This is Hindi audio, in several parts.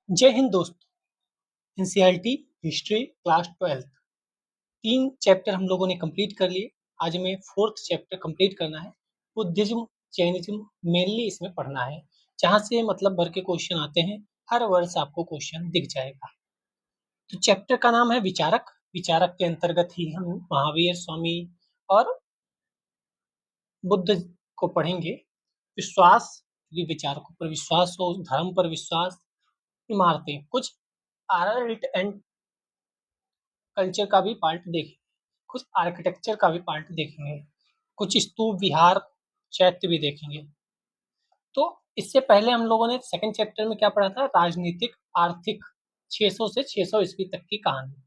जय हिंद दोस्तों। एनसीईआरटी हिस्ट्री क्लास 12 तीन चैप्टर हम लोगों ने कंप्लीट कर लिए। आज हमें फोर्थ चैप्टर कंप्लीट करना है। बुद्धिज्म, जैनिज्म मेनली इसमें पढ़ना है, जहाँ से मतलब भर के क्वेश्चन आते हैं। हर वर्ष आपको क्वेश्चन दिख जाएगा। तो चैप्टर का नाम है विचारक। विचारक के अंतर्गत ही हम महावीर स्वामी और बुद्ध को पढ़ेंगे। विश्वास, विचारकों पर विश्वास हो, धर्म पर विश्वास, इमारतें, कुछ आर्ट एंड कल्चर का भी पार्ट देखेंगे, कुछ आर्किटेक्चर का भी पार्ट देखेंगे, कुछ स्तूप, विहार, चैत्य भी देखेंगे। तो इससे पहले हम लोगों ने सेकंड चैप्टर में क्या पढ़ा था? राजनीतिक, आर्थिक, 600 से 600 ईस्वी तक की कहानी।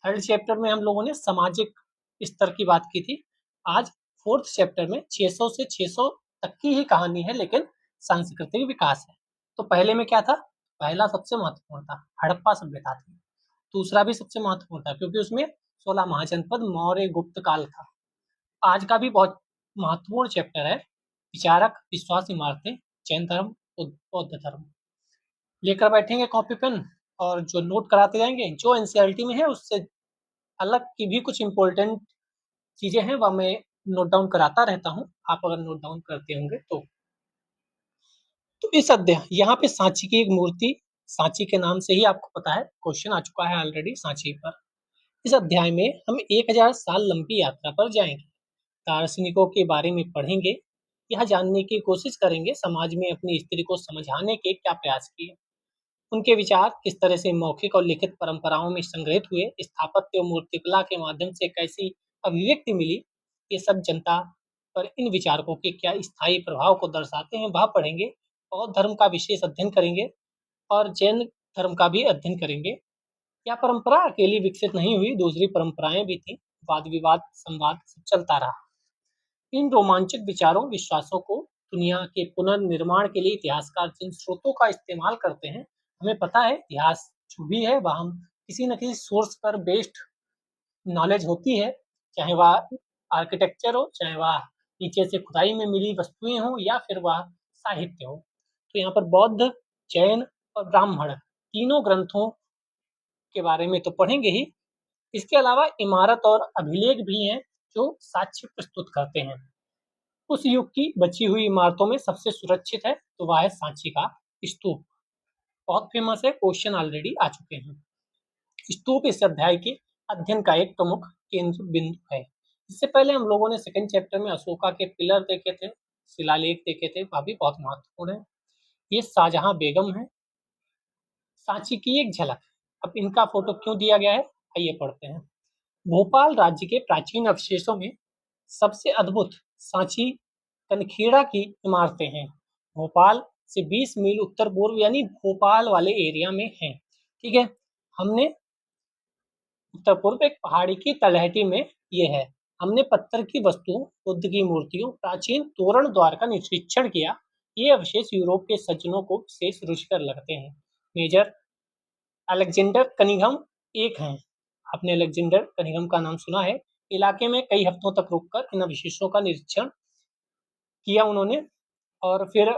थर्ड चैप्टर में हम लोगों ने सामाजिक स्तर की बात की थी। आज फोर्थ चैप्टर में 600 से 600 तक की ही कहानी है, लेकिन सांस्कृतिक विकास है। तो पहले में क्या था? पहला सबसे महत्वपूर्ण था, हड़प्पा सभ्यता थी। दूसरा भी सबसे महत्वपूर्ण था क्योंकि उसमें 16 महाजनपद, मौर्य गुप्त काल था। आज का भी बहुत महत्वपूर्ण चैप्टर है, विचारक, विश्वास, इमारतें, जैन धर्म, बौद्ध धर्म। लेकर बैठेंगे कॉपी पेन और जो नोट कराते जाएंगे, जो एनसीईआरटी में है उससे अलग की भी कुछ इंपॉर्टेंट चीजें हैं, वह मैं नोट डाउन कराता रहता हूँ। आप अगर नोट डाउन करते होंगे तो इस अध्याय, यहाँ पे सांची की एक मूर्ति, सांची के नाम से ही आपको पता है, क्वेश्चन आ चुका है ऑलरेडी सांची पर। इस अध्याय में हम 1000 साल लंबी यात्रा पर जाएंगे, दार्शनिकों के बारे में पढ़ेंगे, यह जानने की कोशिश करेंगे समाज में अपनी स्थिति को समझाने के क्या प्रयास किए, उनके विचार किस तरह से मौखिक और लिखित परंपराओं में संग्रहित हुए, स्थापत्य और मूर्तिकला के माध्यम से कैसी अभिव्यक्ति मिली, ये सब जनता पर इन विचारकों के क्या स्थायी प्रभाव को दर्शाते हैं, वह पढ़ेंगे। बौद्ध धर्म का विशेष अध्ययन करेंगे और जैन धर्म का भी अध्ययन करेंगे। यह परंपरा अकेली विकसित नहीं हुई, दूसरी परंपराएं भी थी, वाद विवाद संवाद सब चलता रहा। इन रोमांचक विचारों, विश्वासों को दुनिया के पुनर्निर्माण के लिए इतिहासकार जिन स्रोतों का इस्तेमाल करते हैं, हमें पता है इतिहास जो भी है वह हम किसी न किसी सोर्स पर बेस्ड नॉलेज होती है, चाहे वह आर्किटेक्चर हो, चाहे वह नीचे से खुदाई में मिली वस्तुएं हो, या फिर वह साहित्य हो। तो यहाँ पर बौद्ध, जैन और ब्राह्मण तीनों ग्रंथों के बारे में तो पढ़ेंगे ही, इसके अलावा इमारत और अभिलेख भी हैं जो साक्ष्य प्रस्तुत करते हैं। उस युग की बची हुई इमारतों में सबसे सुरक्षित है तो वह है सांची का स्तूप। बहुत फेमस है, क्वेश्चन ऑलरेडी आ चुके हैं। स्तूप इस अध्याय के अध्ययन का एक प्रमुख केंद्र बिंदु है। इससे पहले हम लोगों ने सेकंड चैप्टर में अशोका के पिलर देखे थे, शिलालेख देखे थे, वह भी बहुत महत्वपूर्ण है। ये शाहजहां बेगम है। सांची की एक झलक, अब इनका फोटो क्यों दिया गया है, आइए पढ़ते हैं। भोपाल राज्य के प्राचीन अवशेषों में सबसे अद्भुत सांची कनखेड़ा की इमारतें हैं। भोपाल से 20 मील उत्तर पूर्व यानी भोपाल वाले एरिया में है। ठीक है, हमने उत्तर पूर्व एक पहाड़ी की तलहटी में ये है। हमने पत्थर की वस्तुओं, बुद्ध की मूर्तियों, प्राचीन तोरण द्वार का निरीक्षण किया। ये अवशेष यूरोप के सज्जनों को विशेष रुचिकर लगते हैं। मेजर अलेक्जेंडर कनिंघम एक हैं। आपने अलेक्जेंडर कनिंघम का नाम सुना है। इलाके में कई हफ्तों तक रुककर इन अवशेषों का निरीक्षण किया उन्होंने, और फिर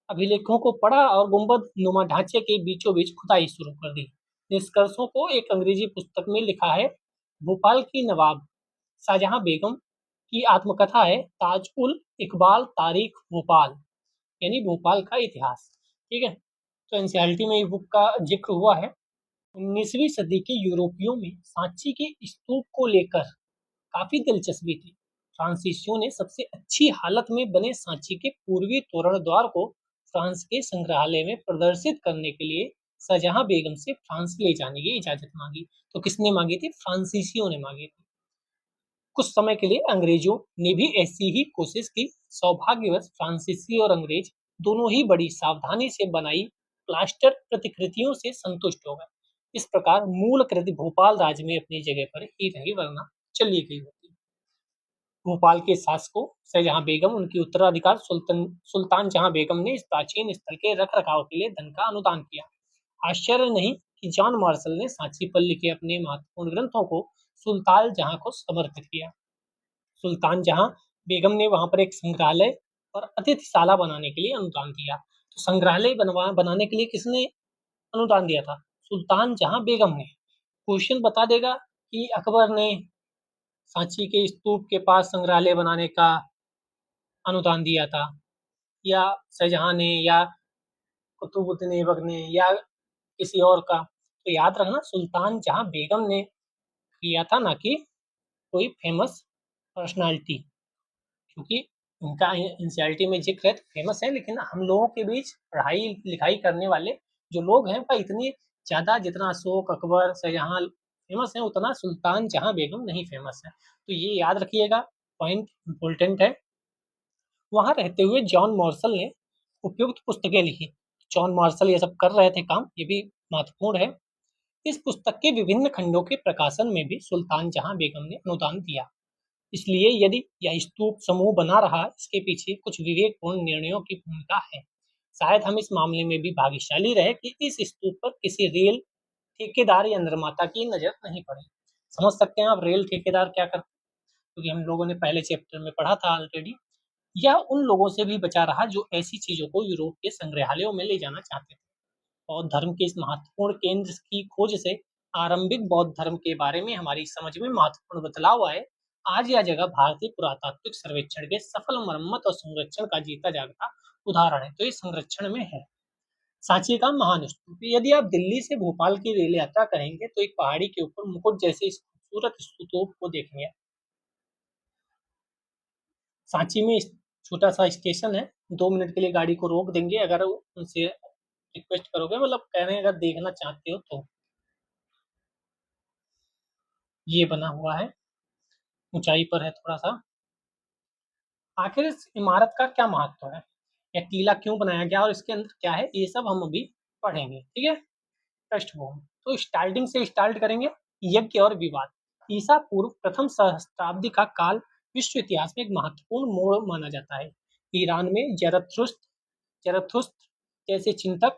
अभिलेखों को पढ़ा और गुंबद नुमा ढांचे के बीचों बीच खुदाई शुरू कर दी। निष्कर्षों को एक अंग्रेजी पुस्तक में लिखा है। भोपाल की नवाब शाहजहां बेगम की आत्मकथा है ताज उल इकबाल तारीख भोपाल, यानी भोपाल का इतिहास। ठीक है, तो एनसीईआरटी में ये बुक का जिक्र हुआ है। 19वीं सदी के यूरोपियों में सांची के स्तूप को लेकर काफी दिलचस्पी थी। फ्रांसीसियों ने सबसे अच्छी हालत में बने सांची के पूर्वी तोरण द्वार को फ्रांस के संग्रहालय में प्रदर्शित करने के लिए शाहजहां बेगम से फ्रांस ले जाने की इजाजत मांगी। तो किसने मांगी थी? फ्रांसीसियों ने मांगी थी। कुछ समय के लिए अंग्रेजों ने भी ऐसी ही कोशिश की। सौभाग्यवश फ्रांसीसी और अंग्रेज दोनों ही बड़ी सावधानी से बनाई प्लास्टर प्रतिकृतियों से संतुष्ट हो गए। इस प्रकार मूल कृति भोपाल राज्य में अपनी जगह पर ही रही, वरना चली गई होती। भोपाल के शासकों शाहजहां बेगम, उनकी उत्तराधिकार सुल्तान जहां बेगम ने इस प्राचीन स्थल के रख रखाव के लिए धन का अनुदान किया। आश्चर्य नहीं कि जॉन मार्शल ने सांची पर लिखे अपने महत्वपूर्ण ग्रंथों को सुल्तान जहां को समर्पित किया। सुल्तान जहां बेगम ने वहां पर एक संग्रहालय और अतिथिशाला बनाने के लिए अनुदान दिया। तो संग्रहालय बनाने के लिए किसने अनुदान दिया था? सुल्तान जहां बेगम ने। क्वेश्चन बता देगा कि अकबर ने सांची के स्तूप के पास संग्रहालय बनाने का अनुदान दिया था, या शाहजहां ने, या कुतुबुद्दीन ऐबक ने, या किसी और का। तो याद रखना, सुल्तान जहां बेगम ने किया था, ना कि कोई फेमस पर्सनालिटी। क्योंकि उनका इंसियरिटी में जिक्र है तो फेमस है, लेकिन हम लोगों के बीच पढ़ाई लिखाई करने वाले जो लोग हैं वह इतने ज्यादा, जितना अशोक, अकबर, शाहजहां फेमस है, उतना सुल्तान जहां बेगम नहीं फेमस है। तो ये याद रखिएगा, पॉइंट इंपॉर्टेंट है। वहां रहते हुए जॉन मॉर्सल ने उपयुक्त पुस्तकें लिखी। जॉन मॉर्सल ये सब कर रहे थे काम, ये भी महत्वपूर्ण है। इस पुस्तक के विभिन्न खंडों के प्रकाशन में भी सुल्तान जहां बेगम ने अनुदान दिया। इसलिए यदि यह स्तूप समूह बना रहा, इसके पीछे कुछ विवेकपूर्ण निर्णयों की भूमिका है। शायद हम इस मामले में भी भाग्यशाली रहे कि इस स्तूप पर किसी रेल ठेकेदार या निर्माता की नजर नहीं पड़ी। समझ सकते हैं आप रेल ठेकेदार क्या करते हैं, क्योंकि हम लोगों ने पहले चैप्टर में पढ़ा था ऑलरेडी। यह उन लोगों से भी बचा रहा जो ऐसी चीजों को यूरोप के संग्रहालयों में ले जाना चाहते थे। बौद्ध धर्म के इस महत्वपूर्ण केंद्र की खोज से आरंभिक बौद्ध धर्म के बारे में हमारी समझ में महत्वपूर्ण बदलाव आए। आज यह जगह भारतीय पुरातात्विक सर्वेक्षण के सफल मरम्मत और संरक्षण का जीता जागता उदाहरण है। तो ये संरक्षण में है। सांची का महान स्तूप, यदि आप दिल्ली से भोपाल की रेल यात्रा करेंगे तो एक पहाड़ी के ऊपर मुकुट जैसे इस खूबसूरत स्तूप को देखेंगे। सांची में छोटा सा स्टेशन है, 2 मिनट के लिए गाड़ी को रोक देंगे अगर उनसे रिक्वेस्ट करोगे, मतलब कह रहे हैं अगर देखना चाहते हो तो। ये बना हुआ है, ऊंचाई पर है थोड़ा सा। आखिर इस इमारत का क्या महत्व है, या टीला क्यों बनाया गया और इसके अंदर क्या है, ये सब हम अभी पढ़ेंगे। ठीक है, पृष्ठभूमि तो स्टार्टिंग से स्टार्ट करेंगे। यज्ञ और विवाद। ईसा पूर्व प्रथम सहस्त्राब्दी का काल विश्व इतिहास में एक महत्वपूर्ण मोड़ माना जाता है। ईरान में जरथुस्त्र जैसे चिंतक,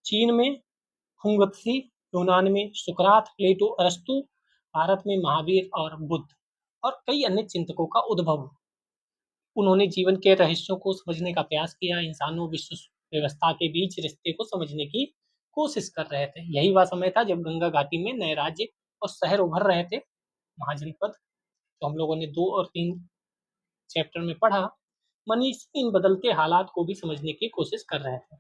चीन में खुंगत्सी, यूनान में सुकरात, प्लेटो, अरस्तु, भारत में महावीर और बुद्ध और कई अन्य चिंतकों का उद्भव हुआ। उन्होंने जीवन के रहस्यों को समझने का प्रयास किया, इंसानों विश्व व्यवस्था के बीच रिश्ते को समझने की कोशिश कर रहे थे। यही वह समय था जब गंगा घाटी में नए राज्य और शहर उभर रहे थे, महाजनपद, तो हम लोगों ने 2 और 3 चैप्टर में पढ़ा। मनीषी इन बदलते हालात को भी समझने की कोशिश कर रहे थे।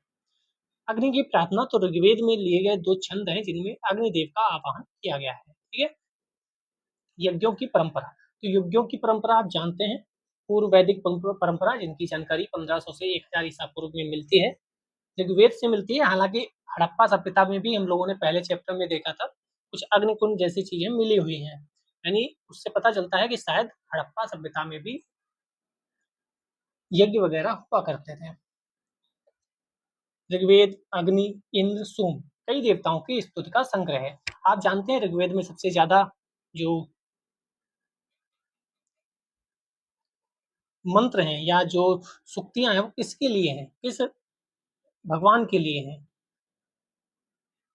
अग्नि की प्रार्थना, तो ऋग्वेद में लिए गए 2 छंद हैं जिनमें अग्निदेव का आवाहन किया गया है। ठीक है, यज्ञों की परंपरा। तो यज्ञों की परंपरा आप जानते हैं, पूर्व वैदिक परंपरा जिनकी जानकारी 1500 से 1000 ईसा पूर्व में मिलती है, ऋग्वेद से मिलती है। हालांकि हड़प्पा सभ्यता में भी हम लोगों ने पहले चैप्टर में देखा था, कुछ अग्निकुंड जैसी चीजें मिली हुई हैं। यानी उससे पता चलता है कि शायद हड़प्पा सभ्यता में भी यज्ञ वगैरह हुआ करते थे। ऋग्वेद अग्नि, इंद्र, सोम कई देवताओं की स्तुति का संग्रह है। आप जानते हैं ऋग्वेद में सबसे ज्यादा जो मंत्र हैं या जो सुक्तियां हैं वो किसके लिए हैं, किस भगवान के लिए हैं।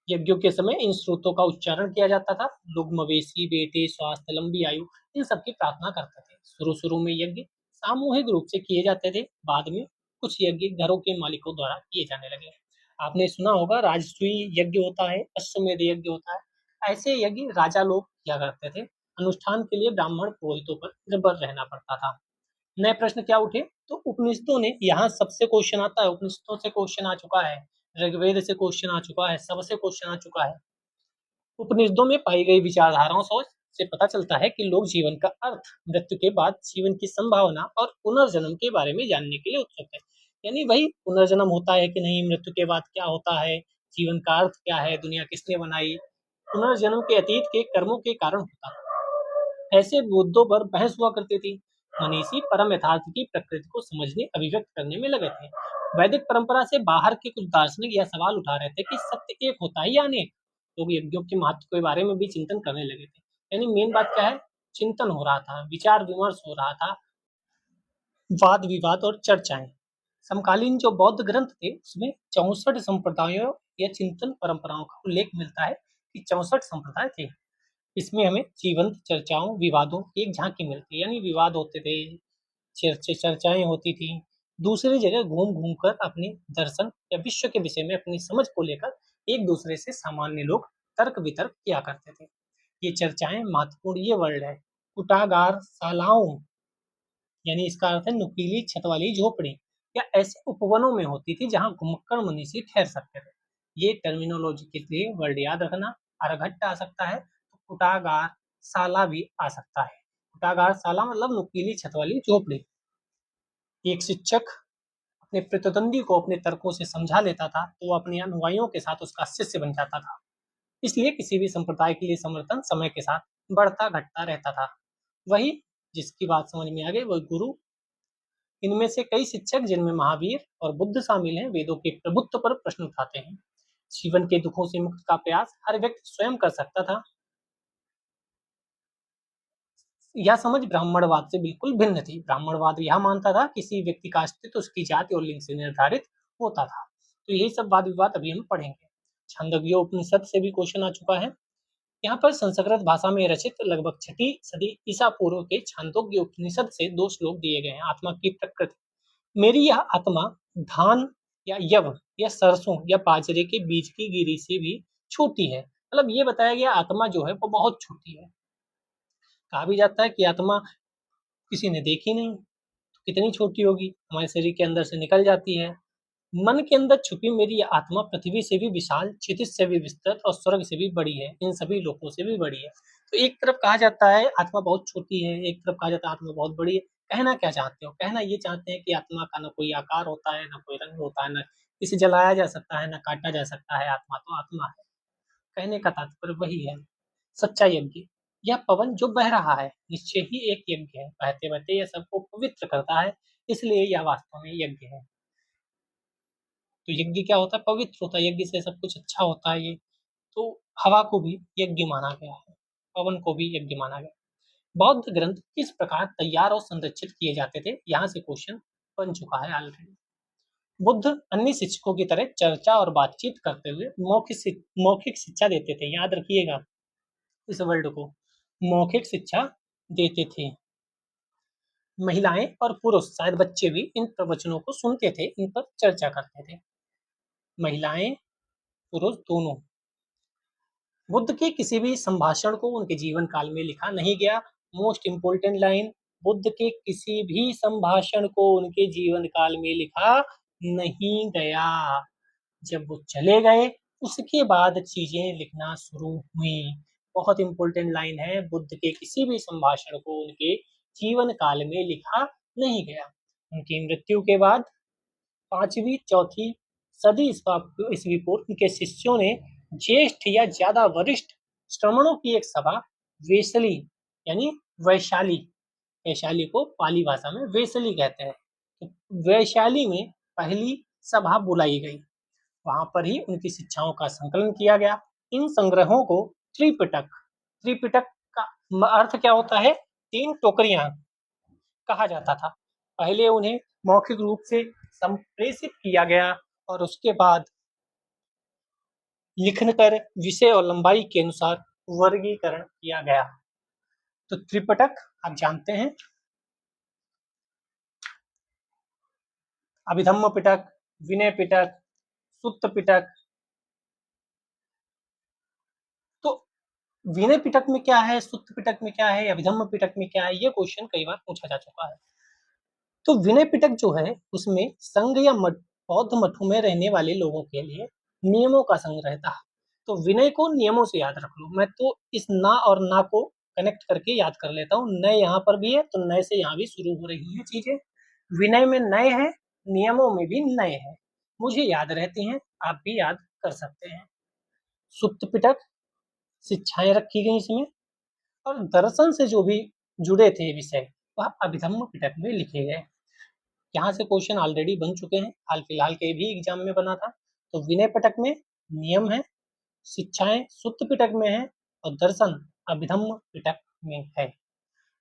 यज्ञों के समय इन स्रोतों का उच्चारण किया जाता था। लोग मवेशी, बेटे, स्वास्थ्य, लंबी आयु, इन सब की प्रार्थना करते थे। शुरू शुरू में यज्ञ सामूहिक रूप से किए जाते थे, बाद में कुछ यज्ञ घरों के मालिकों द्वारा किए जाने लगे। आपने सुना होगा राजसूय यज्ञ होता है, अश्वमेध यज्ञ होता है। ऐसे यज्ञ राजा लोग किया करते थे। अनुष्ठान के लिए ब्राह्मण पुरोहितों पर निर्भर रहना पड़ता था। नए प्रश्न क्या उठे, तो उपनिषदों ने, यहाँ सबसे क्वेश्चन आता है, उपनिषदों से क्वेश्चन आ चुका है, ऋग्वेद से क्वेश्चन आ चुका है, सबसे क्वेश्चन आ चुका है। उपनिषदों में पाई गई विचारधाराओं सोच से पता चलता है कि लोग जीवन का अर्थ, मृत्यु के बाद जीवन की संभावना और पुनर्जन्म के बारे में जानने के लिए उत्सुक है। यानी भाई पुनर्जन्म होता है कि नहीं, मृत्यु के बाद क्या होता है, जीवन का अर्थ क्या है, दुनिया किसने बनाई, पुनर्जन्म के अतीत के कर्मों के कारण होता है। ऐसे मुद्दों पर बहस हुआ करती थी। मनीषी परम यथार्थ की प्रकृति को समझने, अभिव्यक्त करने में लगे थे। वैदिक परंपरा से बाहर के कुछ दार्शनिक यह सवाल उठा रहे थे कि सत्य एक होता है या अनेक। लोग यज्ञों के महत्व के बारे में भी चिंतन करने लगे थे। यानी मेन बात क्या है, चिंतन हो रहा था, विचार विमर्श हो रहा था, वाद विवाद और चर्चाएं। समकालीन जो बौद्ध ग्रंथ थे उसमें 64 संप्रदायों या चिंतन परंपराओं का उल्लेख मिलता है कि 64 संप्रदाय थे। इसमें हमें जीवंत चर्चाओं, विवादों की एक झांकी मिलती है। यानी विवाद होते थे, चर्चाएं होती थी। दूसरी जगह घूम घूम कर अपने दर्शन या विश्व के विषय में अपनी समझ को लेकर एक दूसरे से सामान्य लोग तर्क वितर्क किया करते थे। ये चर्चाएं महत्वपूर्ण ये वर्ड है कुटागार शालाओं, यानी इसका अर्थ है नुकीली छत वाली झोपड़ी या ऐसे उपवनों में होती थी जहां घुमक्कड़ मनीषी ठहर सकते थे। ये टर्मिनोलॉजी के लिए वर्ड याद रखना। अरघट्ट आ सकता है तो कुटागार शाला भी आ सकता है। कुटागार शाला मतलब नुकीली छत वाली झोपड़ी। एक शिक्षक अपने प्रतिद्वंदी को अपने तर्कों से समझा लेता था तो वो अपने अनुयायियों के साथ उसका शिष्य बन जाता था। इसलिए किसी भी संप्रदाय के लिए समर्थन समय के साथ बढ़ता घटता रहता था। वही जिसकी बात समझ में आ गई वही गुरु। इनमें से कई शिक्षक जिनमें महावीर और बुद्ध शामिल हैं वेदों के प्रभुत्व पर प्रश्न उठाते हैं। जीवन के दुखों से मुक्त का प्रयास हर व्यक्ति स्वयं कर सकता था। यह समझ ब्राह्मणवाद से बिल्कुल भिन्न थी। ब्राह्मणवाद यह मानता था किसी व्यक्ति का अस्तित्व उसकी जाति और लिंग से निर्धारित होता था। तो यही सब वाद विवाद अभी हम पढ़ेंगे। छांदोग्य उपनिषद से भी क्वेश्चन आ चुका है। यहाँ पर संस्कृत भाषा में रचित लगभग 6वीं सदी ईसा पूर्व के छांदोग्य उपनिषद से 2 श्लोक दिए गए हैं। आत्मा की प्रकृति, मेरी यह आत्मा धान या यव या सरसों या बाजरे के बीज की गिरी से भी छोटी है। मतलब ये बताया गया आत्मा जो है वो बहुत छोटी है। कहा भी जाता है कि आत्मा किसी ने देखी नहीं तो कितनी छोटी होगी, हमारे शरीर के अंदर से निकल जाती है। मन के अंदर छुपी मेरी यह आत्मा पृथ्वी से भी विशाल, क्षितिज से भी विस्तृत और स्वर्ग से भी बड़ी है, इन सभी लोकों से भी बड़ी है। तो एक तरफ कहा जाता है आत्मा बहुत छोटी है, एक तरफ कहा जाता है आत्मा बहुत बड़ी है। कहना क्या चाहते हो? कहना ये चाहते हैं कि आत्मा का ना कोई आकार होता है, ना कोई रंग होता है, ना इसे जलाया जा सकता है, ना काटा जा सकता है। आत्मा तो आत्मा है। कहने का तात्पर्य वही है। सच्चा यज्ञ, यह पवन जो बह रहा है निश्चय ही एक यज्ञ है। बहते बहते यह सबको पवित्र करता है, इसलिए यह वास्तव में यज्ञ है। तो यज्ञ क्या होता है? पवित्र होता है। यज्ञ से सब कुछ अच्छा होता है। ये तो हवा को भी यज्ञ माना गया है, पवन को भी यज्ञ माना गया। बौद्ध ग्रंथ किस प्रकार तैयार और संरक्षित किए जाते थे? यहाँ से क्वेश्चन बन चुका है ऑलरेडी। बुद्ध अन्य शिक्षकों की तरह चर्चा और बातचीत करते हुए मौखिक शिक्षा देते थे। याद रखिएगा इस वर्ड को, मौखिक शिक्षा देते थे। महिलाएं और पुरुष, शायद बच्चे भी, इन प्रवचनों को सुनते थे, इन पर चर्चा करते थे। महिलाएं पुरुष दोनों। बुद्ध के किसी भी संभाषण को उनके जीवन काल में लिखा नहीं गया। मोस्ट इंपोर्टेंट लाइन, बुद्ध के किसी भी संभाषण को उनके जीवन काल में लिखा नहीं गया। जब वो चले गए उसके बाद चीजें लिखना शुरू हुई। बहुत इंपॉर्टेंट लाइन है, बुद्ध के किसी भी संभाषण को उनके जीवन काल में लिखा नहीं गया। उनकी मृत्यु के बाद 5वीं 4वीं सदी ईस्वी पूर्व उनके शिष्यों ने ज्येष्ठ या ज्यादा वरिष्ठ श्रमणों की एक सभा वेसली, यानी वैशाली, वैशाली को पाली भाषा में वेसली कहते हैं, तो वैशाली में पहली सभा बुलाई गई। वहां पर ही उनकी शिक्षाओं का संकलन किया गया। इन संग्रहों को त्रिपिटक, त्रिपिटक का अर्थ क्या होता है? 3 टोकरियां कहा जाता था। पहले उन्हें मौखिक रूप से संप्रेषित किया गया और उसके बाद लिखकर विषय और लंबाई के अनुसार वर्गीकरण किया गया। तो त्रिपिटक आप जानते हैं, अभिधम्म पिटक, विनय पिटक, सुत्त पिटक। तो विनय पिटक में क्या है, सुत्त पिटक में क्या है, अभिधम्म पिटक में क्या है, ये क्वेश्चन कई बार पूछा जा चुका है। तो विनय पिटक जो है उसमें संघ या मठ, बौद्ध मठों में रहने वाले लोगों के लिए नियमों का संग्रह था। तो विनय को नियमों से याद रख लो। मैं तो इस ना और ना को कनेक्ट करके याद कर लेता हूँ। नए यहाँ पर भी है तो नए से यहाँ भी शुरू हो रही है चीजें। विनय में नए है, नियमों में भी नए है, मुझे याद रहती हैं, आप भी याद कर सकते हैं। सुत्त पिटक, शिक्षाएं रखी गई इसमें, और दर्शन से जो भी जुड़े थे विषय वह अभिधम्म पिटक में लिखे गए। यहाँ से क्वेश्चन ऑलरेडी बन चुके हैं, हाल फिलहाल के भी एग्जाम में बना था। तो विनय पिटक में नियम है, शिक्षाएं सुत्त पिटक में है और दर्शन अभिधम्म पिटक में है।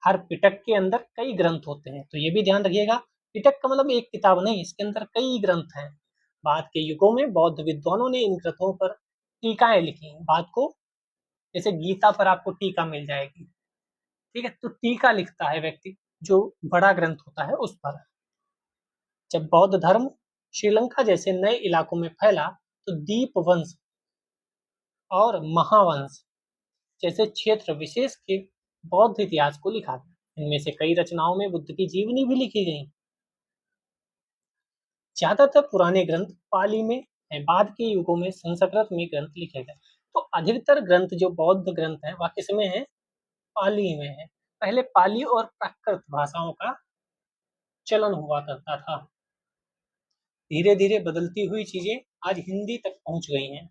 हर पिटक के अंदर कई ग्रंथ होते हैं, तो ये भी ध्यान रखिएगा। पिटक का मतलब एक किताब नहीं, इसके अंदर कई ग्रंथ हैं। बाद के युगों में बौद्ध विद्वानों ने इन ग्रंथों पर टीकाएं लिखी। बात को जैसे गीता पर आपको टीका मिल जाएगी, ठीक है, तो टीका लिखता है व्यक्ति जो बड़ा ग्रंथ होता है उस पर। जब बौद्ध धर्म श्रीलंका जैसे नए इलाकों में फैला तो दीप वंश और महावंश जैसे क्षेत्र विशेष के बौद्ध इतिहास को लिखा गया। इनमें से कई रचनाओं में बुद्ध की जीवनी भी लिखी गई। ज्यादातर पुराने ग्रंथ पाली में हैं, बाद के युगों में संस्कृत में ग्रंथ लिखे गए। तो अधिकतर ग्रंथ जो बौद्ध ग्रंथ हैं वह किसमें है? पाली में है। पहले पाली और प्राकृत भाषाओं का चलन हुआ करता था। धीरे धीरे बदलती हुई चीजें आज हिंदी तक पहुंच गई हैं।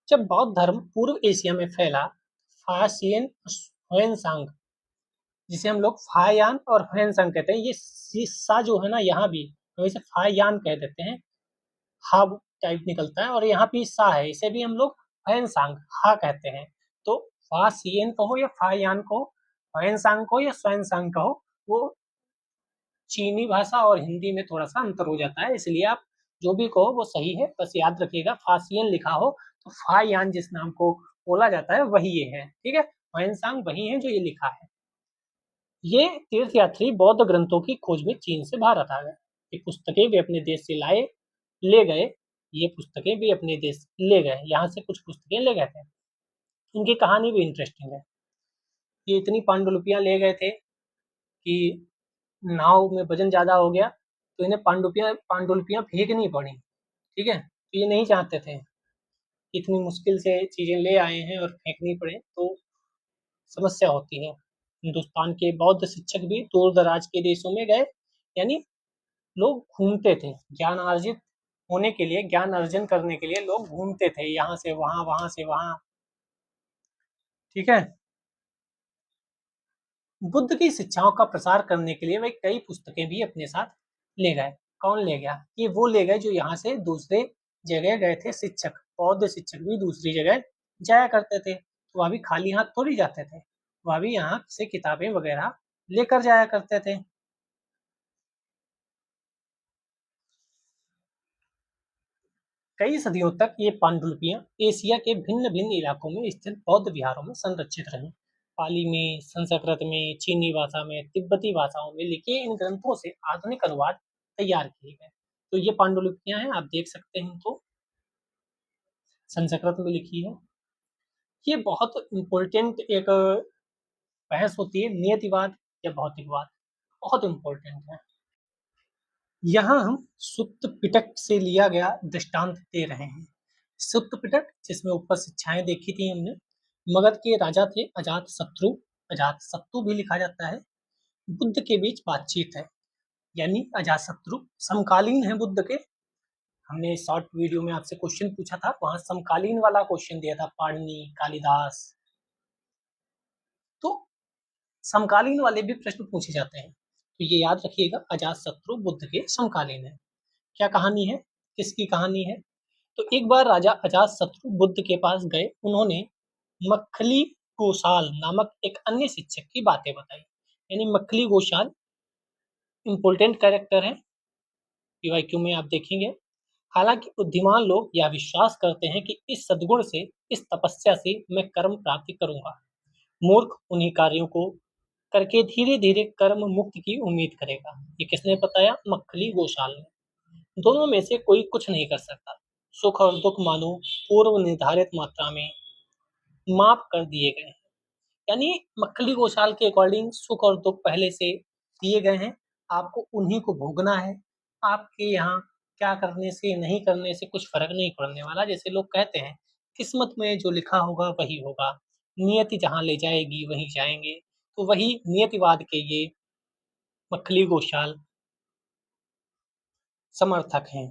जब बौद्ध धर्म पूर्व एशिया में फैला, फासियन ह्वेनसांग, जिसे हम लोग फायान और ह्वेनसांग कहते हैं, ये सा जो है ना यहाँ भी हम इसे फायान कह देते हैं, हा टाइप निकलता है, और यहाँ भी सा है, इसे भी हम लोग ह्वेनसांग हा कहते हैं। तो फासियन कहो या फायान कहो, ह्वेनसांग कहो या स्वयंसांग कहो, वो चीनी भाषा और हिंदी में थोड़ा सा अंतर हो जाता है, इसलिए आप जो भी कहो वो सही है। बस याद रखिएगा, फासियन लिखा हो तो फायान जिस नाम को बोला जाता है वही ये है, ठीक है। ह्वेनसांग वही है जो ये लिखा है। ये तीर्थयात्री बौद्ध ग्रंथों की खोज में चीन से भारत आ गए। ये पुस्तकें वे अपने देश से लाए ले गए ये पुस्तकें भी अपने देश ले गए, यहाँ से कुछ पुस्तकें ले गए थे। इनकी कहानी भी इंटरेस्टिंग है। ये इतनी पांडुलिपियां ले गए थे कि नाव में वजन ज्यादा हो गया, तो इन्हें पांडुलिपियां फेंकनी पड़ी, ठीक है। तो ये नहीं चाहते थे, इतनी मुश्किल से चीजें ले आए हैं और फेंकनी पड़े तो समस्या होती है। हिंदुस्तान के बौद्ध शिक्षक भी दूर दराज के देशों में गए, यानी लोग घूमते थे ज्ञान अर्जित होने के लिए, ज्ञान अर्जन करने के लिए लोग घूमते थे, यहाँ से वहां से वहां, ठीक है। बुद्ध की शिक्षाओं का प्रसार करने के लिए वे कई पुस्तकें भी अपने साथ ले गए। कौन ले गया? ये वो ले गए जो यहाँ से दूसरे जगह गए थे शिक्षक। बौद्ध शिक्षक भी दूसरी जगह जाया करते थे, तो वह भी खाली हाथ थोड़ी जाते थे, वह भी यहाँ से किताबें वगैरह लेकर जाया करते थे। कई सदियों तक ये पांडुलिपियां एशिया के भिन्न भिन्न इलाकों में स्थित बौद्ध विहारों में संरक्षित रहीं। पाली में, संस्कृत में, चीनी भाषा में, तिब्बती भाषाओं में लिखे इन ग्रंथों से आधुनिक अनुवाद तैयार किए गए। तो ये पांडुलिपियां हैं, आप देख सकते हैं, तो संस्कृत में लिखी है। ये बहुत इम्पोर्टेंट एक बहस होती है, नियतिवाद या भौतिकवाद, बहुत इम्पोर्टेंट है। यहाँ हम सुत्त पिटक से लिया गया दृष्टांत दे रहे हैं। सुत्त पिटक, जिसमें ऊपर शिक्षाएं देखी थी हमने, मगध के राजा थे अजात शत्रु, अजात शत्रु भी लिखा जाता है। बुद्ध के बीच बातचीत है, यानी अजात शत्रु समकालीन है बुद्ध के। हमने शॉर्ट वीडियो में आपसे क्वेश्चन पूछा था, वहां समकालीन वाला क्वेश्चन दिया था, पाणिनि, कालिदास। तो समकालीन वाले भी प्रश्न पूछे जाते हैं, तो ये याद रखिएगा, अजात शत्रु बुद्ध के समकालीन है। क्या कहानी है, किसकी कहानी है? तो एक बार राजा अजातशत्रु बुद्ध के पास गए, उन्होंने मक्खली गोशाल नामक एक अन्य शिक्षक की बातें बताई। यानी मक्खली गोशाल इंपोर्टेंट कैरेक्टर है, पीवाईक्यू में आप देखेंगे। हालांकि बुद्धिमान लोग यह विश्वास करते हैं कि इस सद्गुण से, इस तपस्या से मैं कर्म प्राप्ति करूंगा। मूर्ख उन्हीं कार्यों को करके धीरे धीरे कर्म मुक्ति की उम्मीद करेगा। ये किसने बताया? मक्खली गोशाल ने। दोनों में से कोई कुछ नहीं कर सकता। सुख और दुख मानो पूर्व निर्धारित मात्रा में माप कर दिए गए हैं। यानी मक्खली गोशाल के अकॉर्डिंग सुख और दुख पहले से दिए गए हैं, आपको उन्हीं को भोगना है। आपके यहाँ क्या करने से नहीं करने से कुछ फर्क नहीं पड़ने वाला। जैसे लोग कहते हैं, किस्मत में जो लिखा होगा वही होगा, नियति जहाँ ले जाएगी वहीं जाएंगे। तो वही नियतिवाद के ये मक्खली गोशाल समर्थक हैं।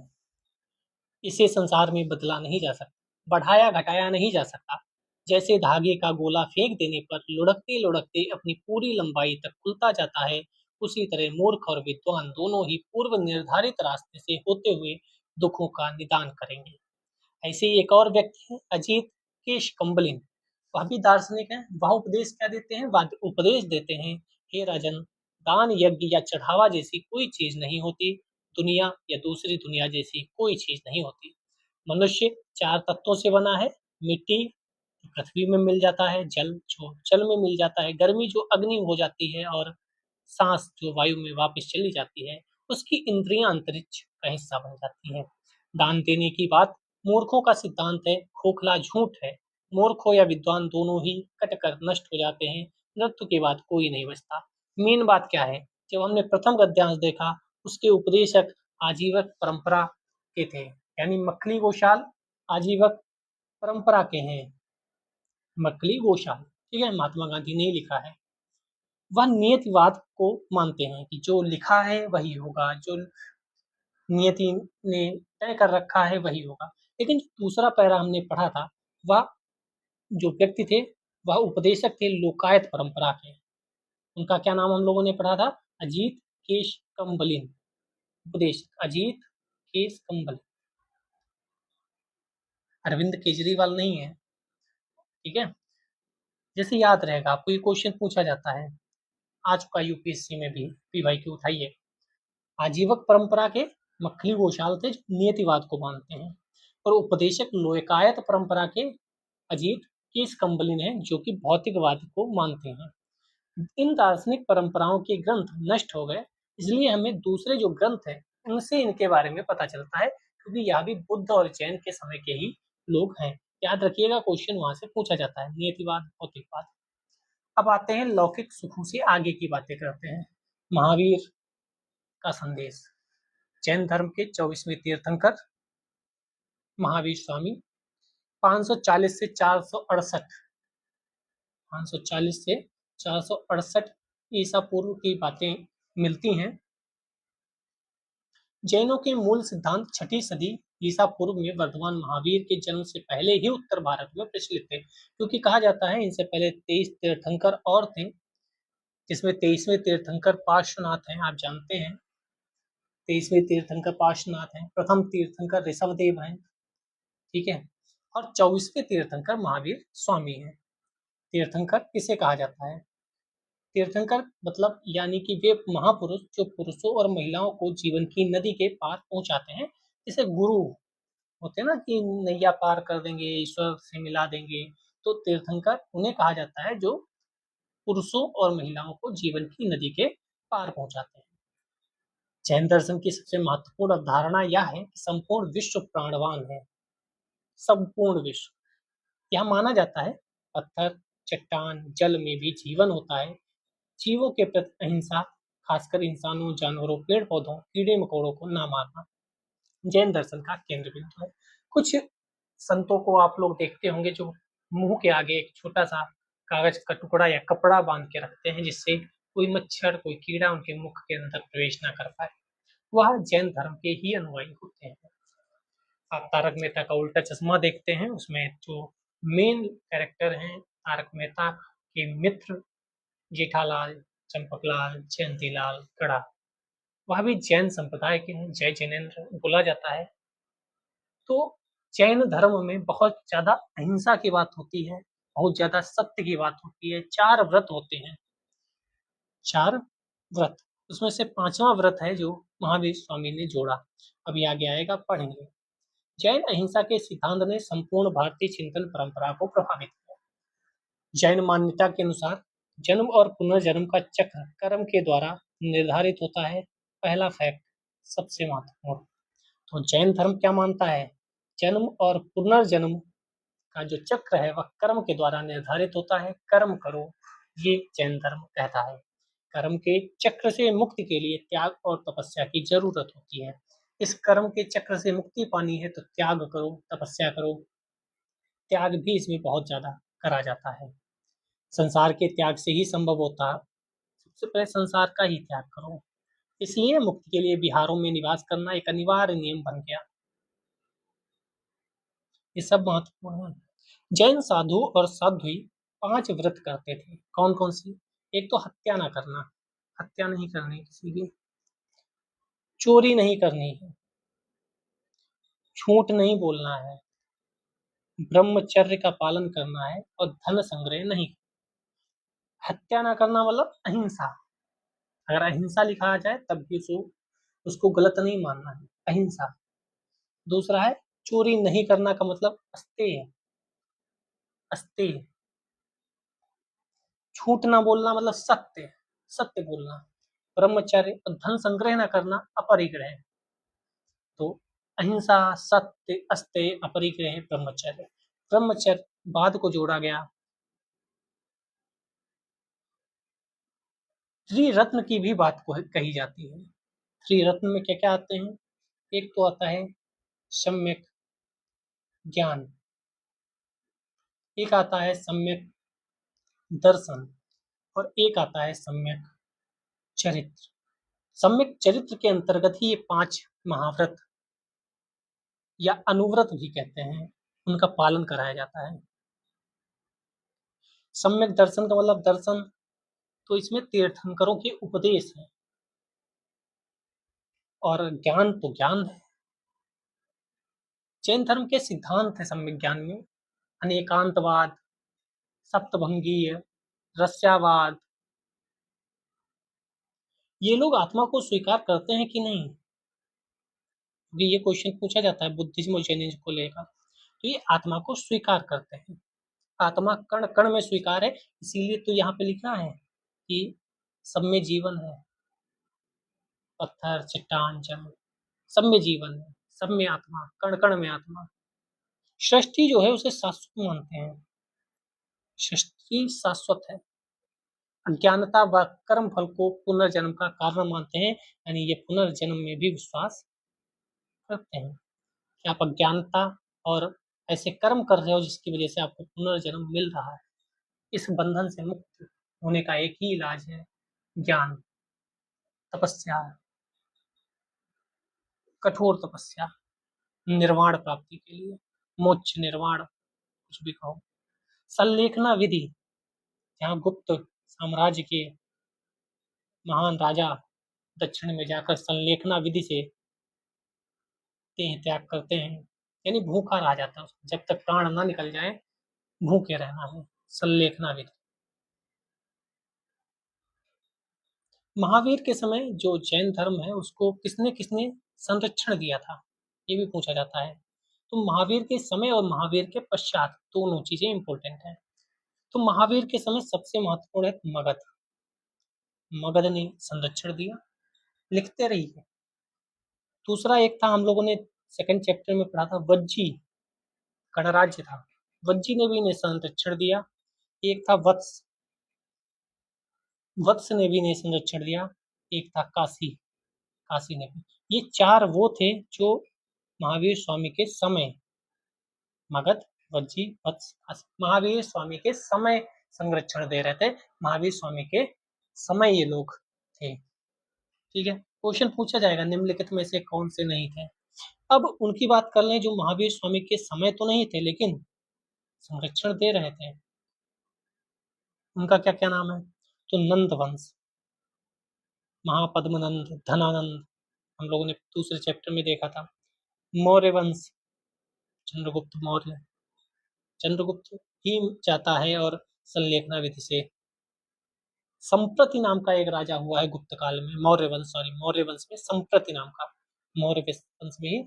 इसे संसार में बदला नहीं जा सकता, बढ़ाया घटाया नहीं जा सकता। जैसे धागे का गोला फेंक देने पर लुढ़कते लुढ़कते अपनी पूरी लंबाई तक खुलता जाता है, उसी तरह मूर्ख और विद्वान दोनों ही पूर्व निर्धारित रास्ते से होते हुए दुखों का निदान करेंगे। ऐसे ही एक और व्यक्ति है, अजीत केश कम्बलिन। वह भी दार्शनिक है। वह उपदेश क्या देते हैं? वह उपदेश देते हैं, हे राजन, दान यज्ञ या चढ़ावा जैसी कोई चीज नहीं होती, दुनिया या दूसरी दुनिया जैसी कोई चीज नहीं होती। मनुष्य चार तत्वों से बना है, मिट्टी जो पृथ्वी में मिल जाता है, जल जो जल में मिल जाता है, गर्मी जो अग्नि हो जाती है, और सांस जो वायु में वापस चली जाती है। उसकी इंद्रियां अंतरिक्ष का हिस्सा बन जाती हैं। दान देने की बात मूर्खों का सिद्धांत है खोखला झूठ है। मूर्ख हो या विद्वान दोनों ही कट कर नष्ट हो जाते हैं। मृत्यु के बाद कोई नहीं बचता। मेन बात क्या है? जब हमने प्रथम गद्यांश देखा, उसके उपदेशक आजीवक परंपरा के थे, यानी मखली गोशाल आजीवक परंपरा के हैं। मखली गोशाल, ठीक है, महात्मा गांधी ने ही लिखा है। वह नियतिवाद को मानते हैं कि जो लिखा है वही होगा, जो नियति ने तय कर रखा है वही होगा। लेकिन जो दूसरा पैरा हमने पढ़ा था, वह जो व्यक्ति थे, वह उपदेशक थे लोकायत परंपरा के। उनका क्या नाम हम लोगों ने पढ़ा था? अजीत केश कम्बलिन। उपदेशक अजीत केश कम्बल, अरविंद केजरीवाल नहीं है, ठीक है। जैसे याद रहेगा आपको, ये क्वेश्चन पूछा जाता है, आ चुका यूपीएससी में भी, भाई की उठाइए। आजीवक परंपरा के मखली गोशाल थे जो नियतिवाद को मानते हैं, और उपदेशक लोकायत परंपरा के अजीत केश कम्बलिन है जो कि भौतिकवाद को मानते हैं। इन दार्शनिक परंपराओं के ग्रंथ नष्ट हो गए, इसलिए हमें दूसरे जो ग्रंथ है उनसे इनके बारे में पता चलता है, क्योंकि यह भी बुद्ध और जैन के समय के ही लोग हैं। याद रखिएगा, क्वेश्चन वहां से पूछा जाता है, नियतिवाद भौतिकवाद। अब आते हैं लौकिक सुखों से आगे की बातें करते हैं। महावीर का संदेश। जैन धर्म के 24वें तीर्थंकर महावीर स्वामी 540 से 468, 540 से 468 ईसा पूर्व की बातें मिलती हैं। जैनों के मूल सिद्धांत छठी सदी ईसा पूर्व में वर्धमान महावीर के जन्म से पहले ही उत्तर भारत में प्रचलित थे, क्योंकि कहा जाता है इनसे पहले 23 तीर्थंकर और थे, जिसमें 23वें तीर्थंकर पार्श्वनाथ हैं, आप जानते हैं। 23वें तीर्थंकर पार्श्वनाथ हैं, प्रथम तीर्थंकर ऋषभदेव हैं, ठीक है, और 24वें तीर्थंकर महावीर स्वामी हैं। तीर्थंकर किसे कहा जाता है? तीर्थंकर मतलब यानी कि वे महापुरुष जो पुरुषों और महिलाओं को जीवन की नदी के पार पहुंचाते हैं। जैसे गुरु होते हैं ना, कि नैया पार कर देंगे, ईश्वर से मिला देंगे, तो तीर्थंकर उन्हें कहा जाता है जो पुरुषों और महिलाओं को जीवन की नदी के पार पहुंचाते हैं। जैन दर्शन की सबसे महत्वपूर्ण अवधारणा यह है कि संपूर्ण विश्व प्राणवान है। संपूर्ण विश्व, यह माना जाता है पत्थर, चट्टान, जल में भी जीवन होता है। जीवों के प्रति अहिंसा, खासकर इंसानों, जानवरों, पेड़ पौधों, कीड़े मकोड़ों को ना मारना, जैन दर्शन का केंद्र बिंदु है। कुछ संतों को आप लोग देखते होंगे जो मुंह के आगे एक छोटा सा कागज का टुकड़ा या कपड़ा बांध के रखते हैं, जिससे कोई मच्छर, कोई कीड़ा उनके मुख के अंदर प्रवेश ना कर पाए। वह जैन धर्म के ही अनुयायी होते हैं। आप तारक मेहता का उल्टा चश्मा देखते हैं, उसमें जो मेन कैरेक्टर हैं तारक मेहता के मित्र जेठालाल, चंपकलाल, जयंतीलाल, गड़ा, वह भी जैन संप्रदाय के हैं, जय जैनेन्द्र बोला जाता है। तो जैन धर्म में बहुत ज्यादा अहिंसा की बात होती है, बहुत ज्यादा सत्य की बात होती है। 4 व्रत होते हैं, 4 व्रत, उसमें से 5वां व्रत है जो महावीर स्वामी ने जोड़ा। अभी आगे आएगा, पढ़ेंगे। जैन अहिंसा के सिद्धांत ने संपूर्ण भारतीय चिंतन परंपरा को प्रभावित किया। जैन मान्यता के अनुसार जन्म और पुनर्जन्म का चक्र कर्म के द्वारा निर्धारित होता है। पहला फैक्ट, सबसे महत्वपूर्ण। तो जैन धर्म क्या मानता है? जन्म और पुनर्जन्म का जो चक्र है वह कर्म के द्वारा निर्धारित होता है। कर्म करो, ये जैन धर्म कहता है। कर्म के चक्र से मुक्ति के लिए त्याग और तपस्या की जरूरत होती है। इस कर्म के चक्र से मुक्ति पानी है तो त्याग करो, तपस्या करो। त्याग भी इसमें बहुत ज्यादा करा जाता है। संसार के त्याग से ही संभव होता है। सबसे पहले संसार का ही त्याग करो। इसलिए मुक्ति के लिए बिहारों में निवास करना एक अनिवार्य नियम बन गया। ये सब महत्वपूर्ण है। जैन साधु और साध्वी 5 व्रत करते थे। कौन कौन सी? एक तो हत्या ना करना, हत्या नहीं करनी किसी की, चोरी नहीं करनी है, झूठ नहीं बोलना है, ब्रह्मचर्य का पालन करना है, और धन संग्रह नहीं। हत्या ना करना मतलब अहिंसा। अगर अहिंसा लिखा जाए तब भी उसको गलत नहीं मानना है, अहिंसा। दूसरा है चोरी नहीं करना, का मतलब अस्तेय, अस्तेय। झूठ ना बोलना मतलब सत्य, सत्य बोलना। ब्रह्मचर्य और धन संग्रह न करना अपरिग्रह। तो अहिंसा, सत्य, अस्तेय, अपरिग्रह, ब्रह्मचर्य। ब्रह्मचर्य बाद को जोड़ा गया। त्रिरत्न की भी बात को कही जाती है। त्रिरत्न में क्या क्या आते हैं? एक तो आता है सम्यक ज्ञान, एक आता है सम्यक दर्शन, और एक आता है सम्यक चरित्र। सम्यक चरित्र के अंतर्गत ही ये 5 महाव्रत या अनुव्रत भी कहते हैं, उनका पालन कराया जाता है। सम्यक दर्शन का मतलब दर्शन, तो इसमें तीर्थंकरों के उपदेश है, और ज्ञान तो ज्ञान है। जैन धर्म के सिद्धांत है सम्यक ज्ञान में: अनेकांतवाद, सप्तभंगीय, रस्यावाद। ये लोग आत्मा को स्वीकार करते हैं कि नहीं? क्योंकि ये क्वेश्चन पूछा जाता है बुद्धिज्म और जैनिज्म को लेकर। तो ये आत्मा को स्वीकार करते हैं, आत्मा कण कण में स्वीकार है, इसीलिए तो यहाँ पे लिखा है कि सब में जीवन है, पत्थर, चट्टान, जल, सब में जीवन है, सब में आत्मा, कण कण में आत्मा। सृष्टि जो है उसे शाश्वत मानते हैं, सृष्टि शाश्वत है। अज्ञानता व कर्म फल को पुनर्जन्म का कारण मानते हैं, यानी ये पुनर्जन्म में भी विश्वास करते हैं कि आप अज्ञानता और ऐसे कर्म कर रहे हो जिसकी वजह से आपको पुनर्जन्म मिल रहा है। इस बंधन से मुक्त होने का एक ही इलाज है ज्ञान, तपस्या, कठोर तपस्या, निर्वाण प्राप्ति के लिए, मोक्ष, निर्वाण, कुछ भी कहो। संलेखना विधि, जहाँ गुप्त साम्राज्य के महान राजा दक्षिण में जाकर संलेखना विधि से देह त्याग करते हैं, यानी भूखा रहा जाता है, जब तक प्राण ना निकल जाए भूखे रहना है, संलेखना विधि। महावीर के समय जो जैन धर्म है उसको किसने किसने संरक्षण दिया था, ये भी पूछा जाता है। तो महावीर के समय और महावीर के पश्चात दोनों चीजें इंपॉर्टेंट हैं। तो महावीर के समय सबसे महत्वपूर्ण है मगध। मगध ने संरक्षण दिया, लिखते रहिए। दूसरा एक था, हम लोगों ने सेकंड चैप्टर में पढ़ा था, वज्जी गणराज्य था, वज्जी ने भी इन्हें संरक्षण दिया। एक था वत्स, वत्स ने भी इन्हें संरक्षण दिया। एक था काशी, काशी ने भी। ये 4 वो थे जो महावीर स्वामी के समय, मगध, वज्जी, वत्स, काशी, महावीर स्वामी के समय संरक्षण दे रहे थे। महावीर स्वामी के समय ये लोग थे। ठीक है, क्वेश्चन पूछा जाएगा निम्नलिखित में से कौन से नहीं थे। अब उनकी बात कर लें जो महावीर स्वामी के समय तो नहीं थे लेकिन संरक्षण दे रहे थे। उनका क्या क्या नाम है? तो नंद वंश, महापद्मनंद, धनानंद, हम लोगों ने दूसरे चैप्टर में देखा था। मौर्य वंश, चंद्रगुप्त मौर्य, चंद्रगुप्त ही जाता है और संलेखना विधि से। संप्रति नाम का एक राजा हुआ है गुप्त काल में, मौर्य वंश, सॉरी मौर्य वंश में संप्रति नाम का, मौर्य वंश में ही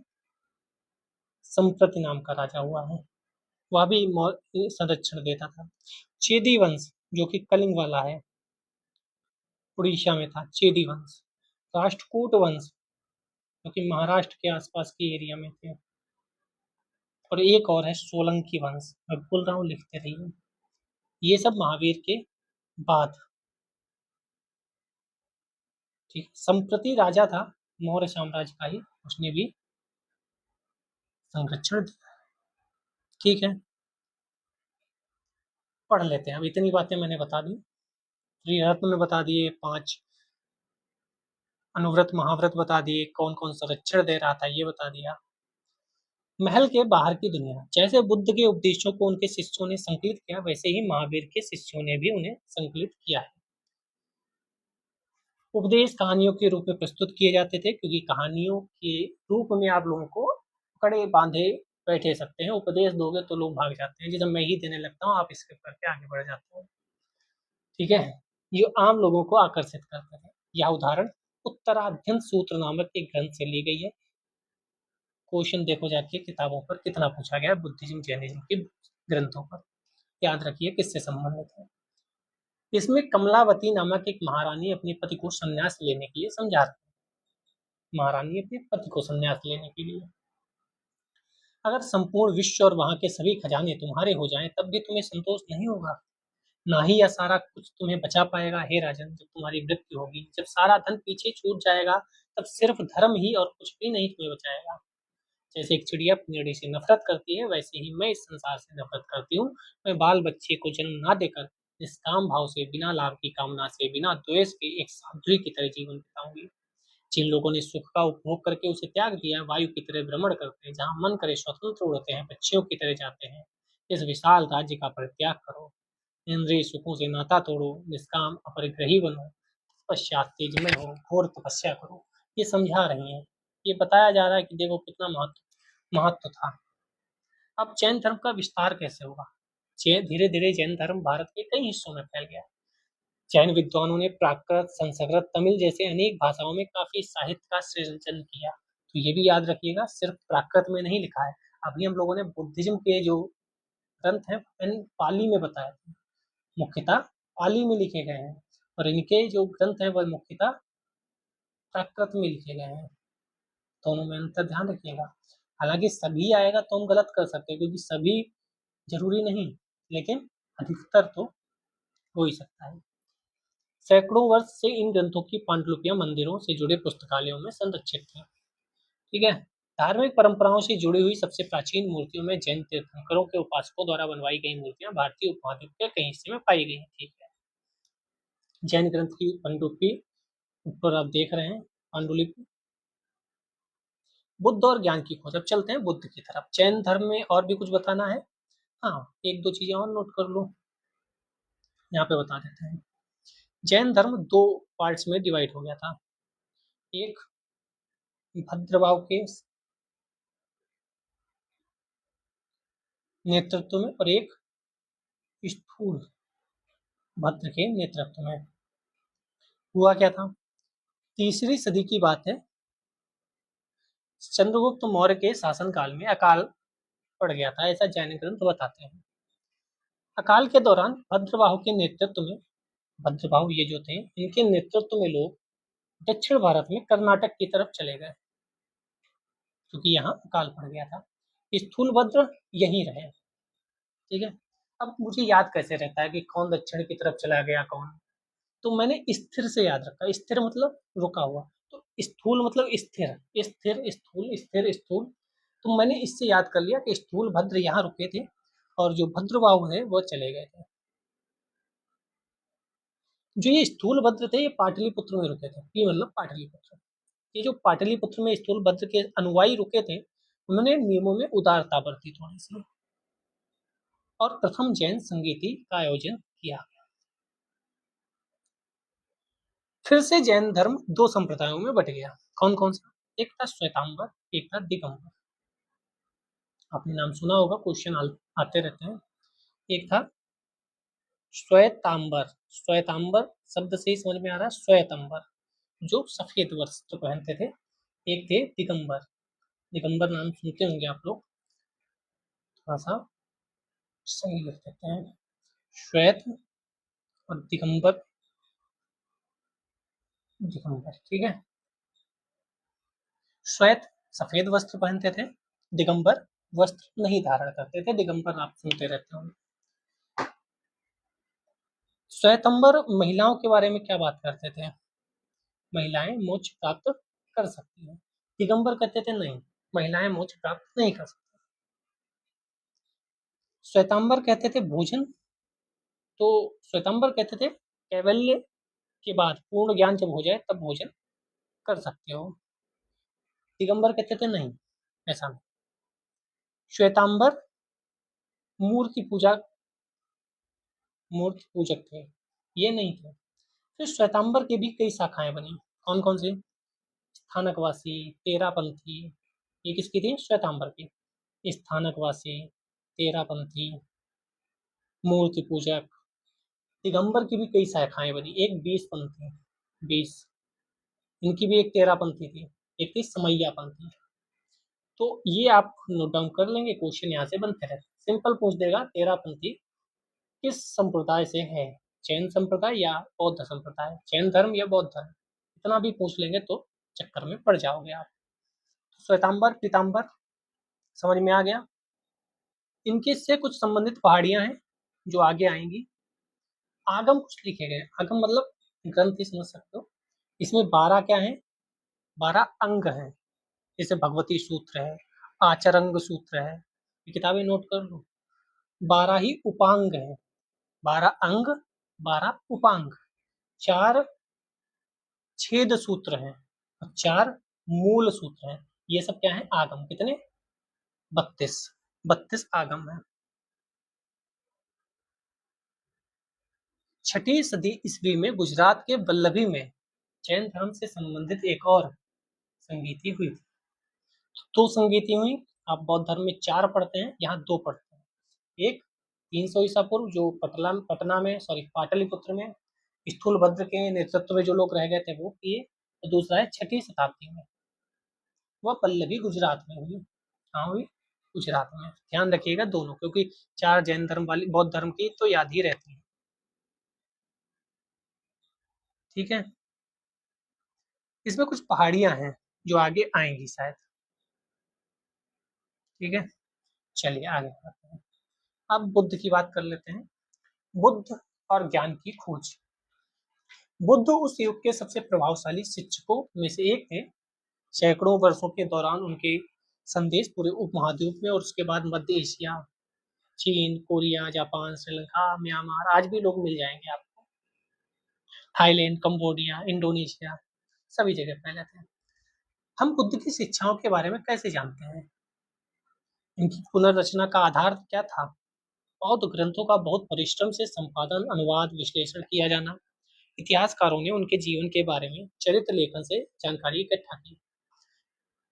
संप्रति नाम का राजा हुआ है, वह भी संरक्षण देता था। चेदी वंश जो कि कलिंग वाला है, उड़ीसा में था चेदी वंश। राष्ट्रकूट वंश जो कि महाराष्ट्र के आसपास के एरिया में थे। और एक और है सोलंकी वंश, मैं बोल रहा हूँ लिखते रहिए। ये सब महावीर के बाद। ठीक, संप्रति राजा था मौर्य साम्राज्य का ही, उसने भी संरक्षण दिया। ठीक है, पढ़ लेते हैं। अब इतनी बातें मैंने बता दी, त्रिरत्न में बता दिए, 5 अनुव्रत महाव्रत बता दिए, कौन कौन संरक्षण दे रहा था ये बता दिया। महल के बाहर की दुनिया, जैसे बुद्ध के उपदेशों को उनके शिष्यों ने संकलित किया वैसे ही महावीर के शिष्यों ने भी उन्हें संकलित किया है। उपदेश कहानियों के रूप में प्रस्तुत किए जाते थे, क्योंकि कहानियों के रूप में आप लोगों को कड़े बांधे बैठे सकते हैं, उपदेश दोगे तो लोग भाग जाते हैं, जब मैं ही देने लगता हूँ आप इसके करके आगे बढ़ जाते हो। ठीक है, ये आम लोगों को आकर्षित करते हैं। यह उदाहरण उत्तराध्ययन सूत्र नामक एक ग्रंथ से ली गई है। क्वेश्चन देखो जाके किताबों पर कितना पूछा गया है बुद्धिज्म जैनिज्म के ग्रंथों पर, याद रखिए किससे संबंधित है। इसमें कमलावती नामक एक महारानी अपने पति को संन्यास लेने के लिए समझाती है, महारानी अपने पति को संन्यास लेने के लिए। अगर संपूर्ण विश्व और वहाँ के सभी खजाने तुम्हारे हो जाएं तब भी तुम्हें संतोष नहीं होगा। ना ही यह सारा कुछ तुम्हें बचा पाएगा हे राजन, जब तुम्हारी मृत्यु होगी। जब सारा धन पीछे छूट जाएगा तब सिर्फ धर्म ही और कुछ भी नहीं तुम्हें बचाएगा। जैसे एक चिड़िया पिंजड़े से नफरत करती है, वैसे ही मैं इस संसार से नफरत करती हूँ। मैं बाल बच्चे को जन्म ना देकर निष्काम भाव से, बिना लाभ की कामना से, बिना द्वेष के एक साध्वी की तरह जीवन बिताऊंगी। जिन लोगों ने सुख का उपभोग करके उसे त्याग दिया, वायु की तरह भ्रमण करते हैं, जहां मन करे स्वतंत्र उड़ते हैं, पक्षियों की तरह जाते हैं। इस विशाल राज्य का परित्याग करो, इंद्रिय सुखों से नाता तोड़ो, निष्काम अपरिग्रही बनो, पश्चात तेजमय हो, घोर तपस्या करो। ये समझा रही है, ये बताया जा रहा है कि देखो कितना महत्व महत्व था। अब जैन धर्म का विस्तार कैसे होगा? धीरे धीरे जैन धर्म भारत के कई हिस्सों में फैल गया। जैन विद्वानों ने प्राकृत, संस्कृत, तमिल जैसे अनेक भाषाओं में काफी साहित्य का सृजन किया। तो ये भी याद रखिएगा, सिर्फ प्राकृत में नहीं लिखा है। अभी हम लोगों ने बुद्धिज्म के जो ग्रंथ हैं पाली में बताए थे, मुख्यतः पाली में लिखे गए हैं, और इनके जो ग्रंथ हैं वह मुख्यतः प्राकृत में लिखे गए हैं। दोनों में अंतर ध्यान रखिएगा। हालांकि सभी आएगा तो हम गलत कर सकते हैं, क्योंकि सभी जरूरी नहीं, लेकिन अधिकतर तो हो ही सकता है। सैकड़ों वर्ष से इन ग्रंथों की पांडुलिपियां मंदिरों से जुड़े पुस्तकालयों में संरक्षित थी। ठीक है। धार्मिक परंपराओं से जुड़ी हुई सबसे प्राचीन मूर्तियों में जैन तीर्थंकरों के उपासकों द्वारा बनवाई गई मूर्तियां भारतीय उपमहाद्वीप के कई हिस्से में पाई गई हैं। ठीक है। जैन ग्रंथ की पांडुलिपि ऊपर आप देख रहे हैं, पांडुलिपि। बुद्ध और ज्ञान की खोज। अब चलते हैं बुद्ध की तरफ। जैन धर्म में और भी कुछ बताना है? हाँ, एक दो चीजें और नोट कर लो, यहाँ पे बता देते हैं। जैन धर्म दो पार्ट्स में डिवाइड हो गया था। एक भद्रभाव के नेतृत्व में और एक स्थूल भद्र के नेतृत्व में। हुआ क्या था? तीसरी सदी की बात है। चंद्रगुप्त मौर्य के शासनकाल में अकाल पड़ गया था, ऐसा जैन ग्रंथ बताते हैं। अकाल के दौरान भद्रबाहु के नेतृत्व में, भद्रबाहु ये जो थे, इनके नेतृत्व में लोग दक्षिण भारत में कर्नाटक की तरफ चले गए, क्योंकि यहाँ अकाल पड़ गया था। स्थूलभद्र यहीं रहे। ठीक है। अब मुझे याद कैसे रहता है कि कौन दक्षिण की तरफ चला गया कौन? तो मैंने स्थिर से याद रखा। स्थिर मतलब रुका हुआ, तो स्थूल मतलब स्थिर, स्थिर स्थूल, स्थिर स्थूल। तो मैंने इससे याद कर लिया कि स्थूल भद्र यहाँ रुके थे और जो भद्रबाहु है वो चले गए थे। जो ये स्थूल भद्र थे ये पाटलिपुत्र में रुके थे, ये मतलब पाटलिपुत्र। ये जो पाटलिपुत्र में स्थूल भद्र के अनुयायी रुके थे, उन्होंने नियमों में उदारता बरती थोड़ी सी, और प्रथम जैन संगीति का आयोजन किया। फिर से जैन धर्म दो संप्रदायों में बट गया। कौन कौन सा? एक था श्वेतांबर, एक था दिगंबर। आपने नाम सुना होगा, क्वेश्चन आते रहते हैं। एक था श्वेतांबर। श्वेतांबर शब्द से ही समझ में आ रहा है, श्वेतंबर जो सफेद वस्त्र पहनते थे। एक थे दिगंबर। दिगंबर नाम सुनते होंगे आप लोग, थोड़ा सा सही लिख देते हैं। श्वेत और दिगंबर, दिगंबर। ठीक है। श्वेत सफेद वस्त्र पहनते थे, दिगंबर वस्त्र नहीं धारण करते थे। दिगंबर आप सुनते रहते होंगे। श्वेतंबर महिलाओं के बारे में क्या बात करते थे? महिलाएं मोक्ष प्राप्त कर सकती हैं। दिगंबर कहते थे नहीं, महिलाएं मोक्ष प्राप्त नहीं कर सकती। श्वेतांबर कहते थे भोजन, तो श्वेतांबर कहते थे कैवल्य के बाद पूर्ण ज्ञान जब हो जाए तब भोजन कर सकते हो। दिगंबर कहते थे नहीं, ऐसा नहीं। श्वेतांबर मूर्ति पूजा, मूर्ति पूजक थे, ये नहीं थे। फिर श्वेतांबर के भी कई शाखाएं बनी। कौन कौन सी? स्थानकवासी, तेरापंथी। ये किसकी थी? श्वेतांबर की। स्थानकवासी, तेरापंथी, मूर्ति पूजक। दिगंबर की भी कई शाखाएं बनी। एक 20 पंथी, 20, इनकी भी एक तेरापंथी थी, एक थी समैया पंथी। तो ये आप नोट डाउन कर लेंगे, क्वेश्चन यहाँ से बनते रहते। सिंपल पूछ देगा तेरापंथी किस संप्रदाय से है, जैन संप्रदाय या बौद्ध संप्रदाय, जैन धर्म या बौद्ध धर्म, इतना भी पूछ लेंगे तो चक्कर में पड़ जाओगे आप। श्वेतांबर, पीतांबर समझ में आ गया। इनके से कुछ संबंधित पहाड़ियां हैं जो आगे आएंगी। आगम कुछ लिखे गए, आगम मतलब ग्रंथ ही समझ सकते हो। इसमें 12 क्या है, 12 अंग हैं। जैसे भगवती सूत्र है, आचरंग सूत्र है, ये किताबें नोट कर लो। 12 ही उपांग है, 12 अंग, 12 उपांग, 4 छेद सूत्र हैं और 4 मूल सूत्र हैं। ये सब क्या है, आगम। कितने, 32, 32 आगम है। 6ठी सदी ईस्वी में गुजरात के वल्लभी में जैन धर्म से संबंधित एक और संगीति हुई। दो संगीति हुई। आप बौद्ध धर्म में 4 पढ़ते हैं, यहाँ 2 पढ़ते हैं। एक 300 ईसा पूर्व जो पटना में, सॉरी पाटलिपुत्र में स्थूलभद्र के नेतृत्व में जो लोग रह गए थे वो किए, और दूसरा है 6ठी शताब्दी में, वह पल्लवी गुजरात में हुई। कहाँ हुई, गुजरात में। ध्यान रखिएगा दोनों, क्योंकि 4 जैन धर्म वाली बौद्ध धर्म की तो याद ही रहती है। ठीक है, इसमें कुछ पहाड़ियां हैं जो आगे आएंगी शायद। ठीक है, चलिए आगे बढ़ते हैं। अब बुद्ध की बात कर लेते हैं। बुद्ध और ज्ञान की खोज। बुद्ध उस युग के सबसे प्रभावशाली शिक्षकों में से एक थे। सैकड़ों वर्षों के दौरान उनके संदेश पूरे उपमहाद्वीप में और उसके बाद मध्य एशिया, चीन, कोरिया, जापान, श्रीलंका, म्यांमार, आज भी लोग मिल जाएंगे आपको, थाईलैंड, कंबोडिया, इंडोनेशिया, सभी जगह फैले थे। हम बुद्ध की शिक्षाओं के बारे में कैसे जानते हैं, इनकी पुनर्रचना का आधार क्या था? बौद्ध ग्रंथों का बहुत परिश्रम से संपादन, अनुवाद, विश्लेषण किया जाना। इतिहासकारों ने उनके जीवन के बारे में चरित्र लेखन से जानकारी इकट्ठा की।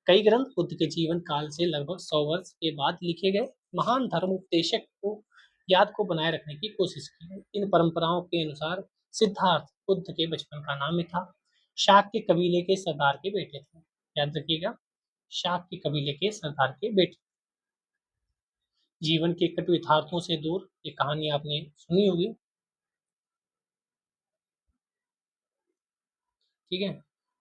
कई ग्रंथ बुद्ध के जीवन काल से लगभग 100 वर्ष के बाद लिखे गए। महान धर्म उपदेशक को याद को बनाए रखने की कोशिश की है। इन परंपराओं के अनुसार सिद्धार्थ बुद्ध के बचपन का नाम ही था। शाक्य कबीले के सरदार के बेटे थे। याद रखिएगा, शाक्य कबीले के सरदार के बेटे। जीवन के कटु यथार्थों से दूर, ये कहानी आपने सुनी होगी। ठीक है,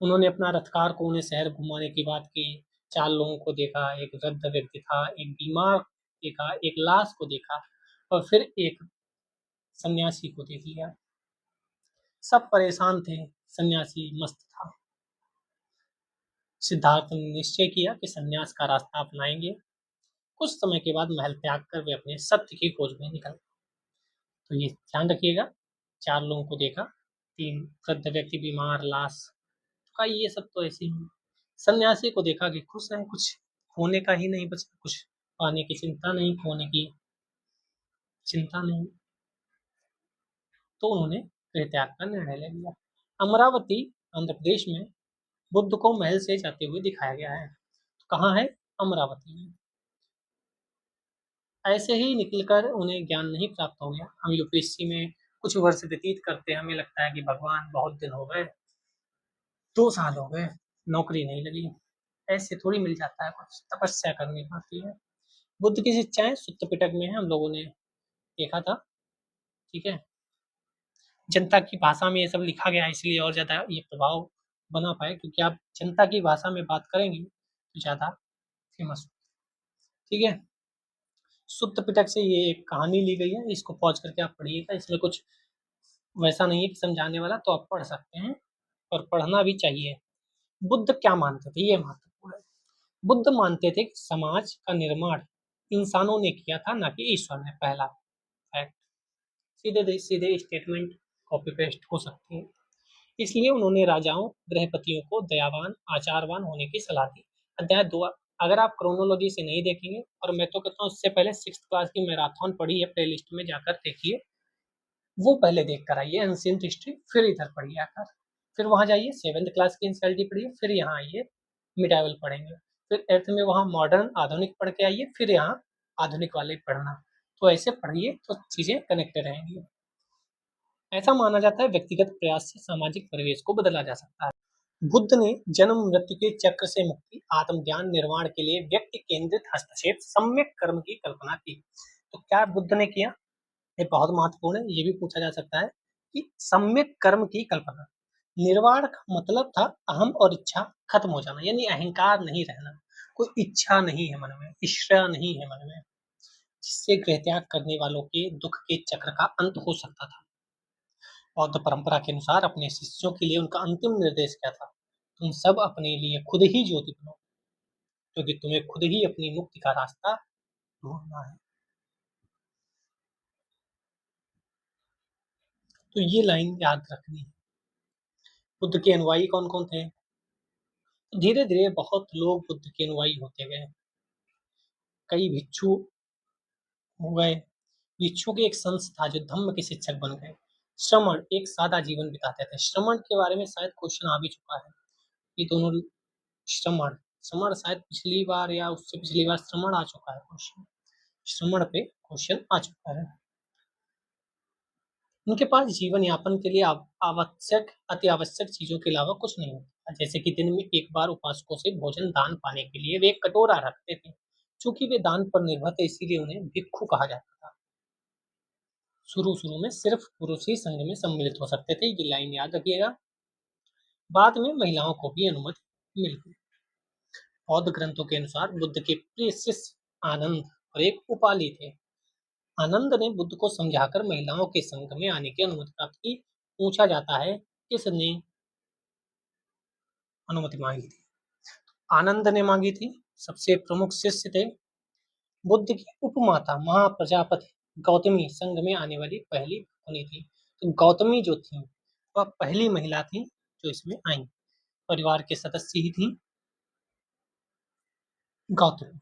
उन्होंने अपना रथकार को उन्हें शहर घुमाने की बात की। 4 लोगों को देखा, एक वृद्ध व्यक्ति था, एक बीमार देखा, एक लाश को देखा और फिर एक सन्यासी को देख लिया। सब परेशान थे, सन्यासी मस्त था। सिद्धार्थ ने निश्चय किया कि सन्यास का रास्ता अपनाएंगे। कुछ समय के बाद महल त्याग कर वे अपने सत्य की खोज में निकल। तो ये ध्यान रखिएगा, 4 लोगों को देखा, 3 वृद्ध व्यक्ति, बीमार, लाश का, ये सब तो ऐसे ही। सन्यासी को देखा कि खुश है, कुछ खोने का ही नहीं बचा, कुछ पाने की चिंता नहीं, खोने की चिंता नहीं, तो उन्होंने गृह त्याग का निर्णय ले लिया। अमरावती आंध्र प्रदेश में बुद्ध को महल से जाते हुए दिखाया गया है। तो कहाँ है, अमरावती में। ऐसे ही निकलकर उन्हें ज्ञान नहीं प्राप्त हो गया। हम यूपीएससी में कुछ वर्ष व्यतीत करते हैं, हमें लगता है कि भगवान बहुत दिन हो गए, 2 साल हो गए, नौकरी नहीं लगी। ऐसे थोड़ी मिल जाता है, कुछ तपस्या करनी पड़ती है। बुद्ध की शिक्षाएं सुत्त पिटक में है, हम लोगों ने देखा था। ठीक है, जनता की भाषा में ये सब लिखा गया है, इसलिए और ज्यादा ये प्रभाव बना पाए, क्योंकि आप जनता की भाषा में बात करेंगे तो ज्यादा फेमस। ठीक है, सुत्त पिटक से ये एक कहानी ली गई है, इसको पॉज करके आप पढ़िएगा। इसमें कुछ वैसा नहीं है कि समझाने वाला, तो आप पढ़ सकते हैं और पढ़ना भी चाहिए। बुद्ध क्या मानते थे, ये महत्वपूर्ण है। बुद्ध मानते थे कि समाज का निर्माण इंसानों ने किया था, ना कि ईश्वर ने। पहला फैक्ट, सीधे सीधे स्टेटमेंट कॉपी पेस्ट हो सकती है। इसलिए उन्होंने राजाओं, गृहपतियों को दयावान, आचारवान होने की सलाह दी। अध्याय 2, अगर आप क्रोनोलॉजी से नहीं देखेंगे, और मैं तो कहता हूँ उससे पहले 6th क्लास की मैराथन पढ़ी है, प्ले लिस्ट में जाकर देखिए, वो पहले देख कर आइए एंशियंट हिस्ट्री, फिर इधर पढ़िए आकर, फिर वहां जाइए 7th क्लास की एनसीईआरटी पढ़िए, फिर यहाँ आइए मिडाइवल पढ़ेंगे, फिर 8th में वहाँ मॉडर्न आधुनिक पढ़ के आइए, फिर यहाँ आधुनिक वाले पढ़ना। तो ऐसे पढ़िए तो चीजें कनेक्टेड रहेंगी। ऐसा माना जाता है व्यक्तिगत प्रयास से सामाजिक परिवेश को बदला जा सकता है। बुद्ध ने जन्म मृत्यु के चक्र से मुक्ति, आत्मज्ञान, निर्माण के लिए व्यक्ति केंद्रित हस्तक्षेप, सम्यक कर्म की कल्पना की। तो क्या बुद्ध ने किया, ये बहुत महत्वपूर्ण है। ये भी पूछा जा सकता है कि सम्यक कर्म की कल्पना। निर्वाण का मतलब था अहम और इच्छा खत्म हो जाना, यानी अहंकार नहीं रहना। कोई इच्छा नहीं है मन में, ईर्ष्या नहीं है मन में, जिससे गृह त्याग करने वालों के दुख के चक्र का अंत हो सकता था। बौद्ध परंपरा के अनुसार अपने शिष्यों के लिए उनका अंतिम निर्देश क्या था? तुम सब अपने लिए खुद ही ज्योति बनो, क्योंकि तुम्हें खुद ही अपनी मुक्ति का रास्ता ढूंढना है। तो ये लाइन याद रखनी है। बुद्ध के अनुयायी कौन कौन थे? धीरे धीरे बहुत लोग बुद्ध के अनुयायी होते गए। कई भिक्षु हो गए। भिक्षुओं की एक संघ था जो धम्म के शिक्षक बन गए। श्रमण एक सादा जीवन बिताते थे। श्रमण के बारे में शायद क्वेश्चन आ भी चुका है। ये दोनों श्रमण श्रमण शायद पिछली बार या उससे पिछली बार श्रमण आ चुका है क्वेश्चन। श्रमण पे क्वेश्चन आ चुका है। उनके पास जीवन यापन के लिए आवश्यक अति आवश्यक चीजों के अलावा कुछ नहीं होता, जैसे कि दिन में एक बार उपासकों से भोजन दान पाने के लिए वे एक कटोरा रखते थे। चूंकि वे दान पर निर्भर थे, इसीलिए उन्हें भिक्षु कहा जाता था। शुरू शुरू में सिर्फ पुरुष ही संघ में सम्मिलित हो सकते थे, ये लाइन याद रखिएगा। बाद में महिलाओं को भी अनुमति मिल गई। बौद्ध ग्रंथों के अनुसार बुद्ध के प्रिय शिष्य आनंद और एक उपाली थे। आनंद ने बुद्ध को समझाकर महिलाओं के संघ में आने की अनुमति प्राप्त की। पूछा जाता है किसने अनुमति मांगी थी? आनंद ने मांगी थी। सबसे प्रमुख शिष्य थे। बुद्ध की उपमाता महाप्रजापति गौतमी संघ में आने वाली पहली मुनि थी। तो गौतमी जो थी वह पहली महिला थी जो इसमें आई। परिवार के सदस्य ही थी गौतमी।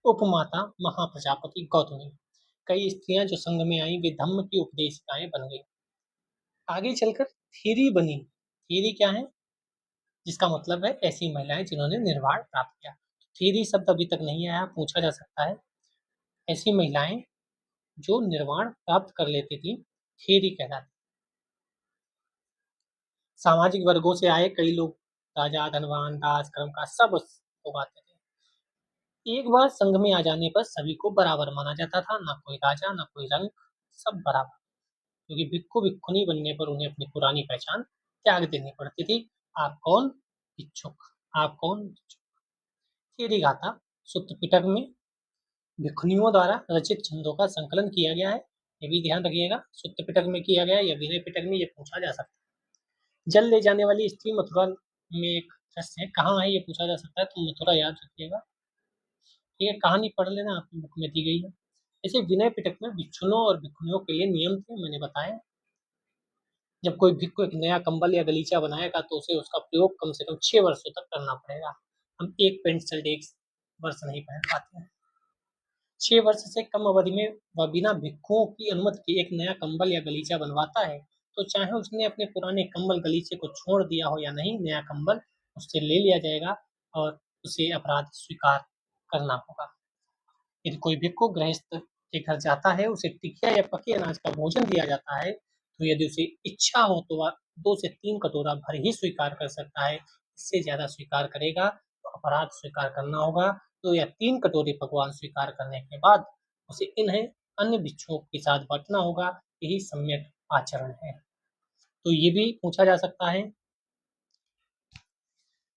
उपमाता महाप्रजापति गौतमी। कई स्त्रियां जो संघ में आई वे धम्म की उपदेशिकाएं बन गई। आगे चलकर थीरी बनी। थीरी क्या है? जिसका मतलब है ऐसी महिलाएं जिन्होंने निर्वाण प्राप्त किया। थीरी शब्द अभी तक नहीं आया, पूछा जा सकता है। ऐसी महिलाएं जो निर्वाण प्राप्त कर लेती थी थीरी कहलाती। सामाजिक वर्गों से आए कई लोग, राजा, धनवान, दास, कर्मकाज, सब लोग आते थे। एक बार संघ में आ जाने पर सभी को बराबर माना जाता था, ना कोई राजा ना कोई रंग, सब बराबर। क्योंकि भिक्खु भिक्खुनी बनने पर उन्हें अपनी पुरानी पहचान त्याग देनी पड़ती थी। आप कौन? भिक्षुक। आप कौन? भिक्षुक। थीरी गाथा सुत्त पिटक में भिक्षुनियों द्वारा रचित छंदों का संकलन किया गया है। ये भी ध्यान रखिएगा, सुत्त पिटक में किया गया है या विनय पिटक में, ये पूछा जा सकता है। जल ले जाने वाली स्त्री मथुरा में एक दृश्य है, कहाँ है ये पूछा जा सकता है, तो मथुरा याद रखिएगा। ठीक है, कहानी पढ़ लेना, आपकी बुक में दी गई है। ऐसे विनय पिटक में भिक्षुनों और भिक्षुनियों के लिए नियम थे, मैंने बताया। जब कोई भिक्षु एक नया कंबल या गलीचा बनाएगा तो उसे उसका प्रयोग कम से कम 6 वर्षों तक करना पड़ेगा। हम एक पेंट शर्ट एक वर्ष नहीं पहन पाते हैं। 6 वर्ष से कम अवधि में वह बिना भिक्षुओं की अनुमति के एक नया कंबल या गलीचा बनवाता है, तो चाहे उसने अपने पुराने कंबल गलीचे को छोड़ दिया हो या नहीं, नया कंबल उससे ले लिया जाएगा और उसे अपराध स्वीकार करना होगा। यदि कोई भिक्षु गृहस्थ के घर जाता है, उसे टिकिया या पके अनाज का भोजन दिया जाता है, तो यदि उसे इच्छा हो तो वह 2 से 3 कटोरा भर ही स्वीकार कर सकता है। इससे ज्यादा स्वीकार करेगा तो अपराध स्वीकार करना होगा। 2 या 3 कटोरे पकवान स्वीकार करने के बाद उसे इन्हें अन्य भिक्षुओं के साथ बांटना होगा। यही सम्यक आचरण है। तो ये भी पूछा जा सकता है,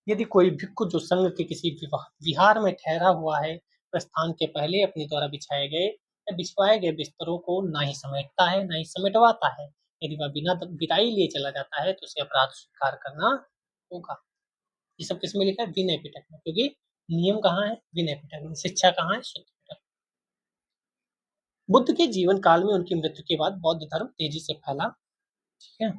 यदि कोई भिक्षु जो संघ के किसी विहार में ठहरा हुआ है, प्रस्थान के पहले अपने द्वारा बिछाए गए या बिछवाए गए बिस्तरों को ना ही समेटता है ना ही समेटवाता है, यदि वह बिना विदाई लिए चला जाता है तो उसे अपराध स्वीकार करना होगा। ये सब किसमें लिखा है? विनय पिटक में। क्योंकि नियम कहाँ है? विनय पिटक में। शिक्षा कहाँ है? शुद्ध पिटक। बुद्ध के जीवन काल में उनकी मृत्यु के बाद बौद्ध धर्म तेजी से फैला। ठीक है,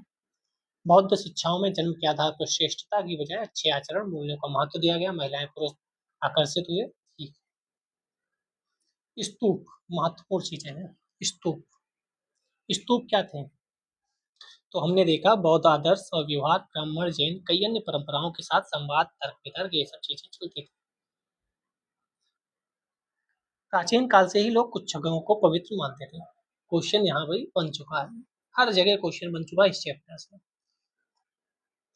बौद्ध शिक्षाओं में जन्म के आधार पर श्रेष्ठता की बजाय अच्छे आचरण मूल्यों का महत्व दिया गया। महिलाएं पुरुष आकर्षित हुए। ठीक। स्तूप महत्वपूर्ण चीजें हैं। स्तूप स्तूप क्या थे? तो हमने देखा बौद्ध आदर्श और व्यवहार, ब्राह्मण, जैन, कई अन्य परंपराओं के साथ संवाद, तर्क वितर्क, ये सब चीजें चलती थी। प्राचीन काल से ही लोग कुछ जगहों को पवित्र मानते थे। क्वेश्चन यहाँ भाई बन चुका है, हर जगह क्वेश्चन बन चुका है इस चैप्टर से।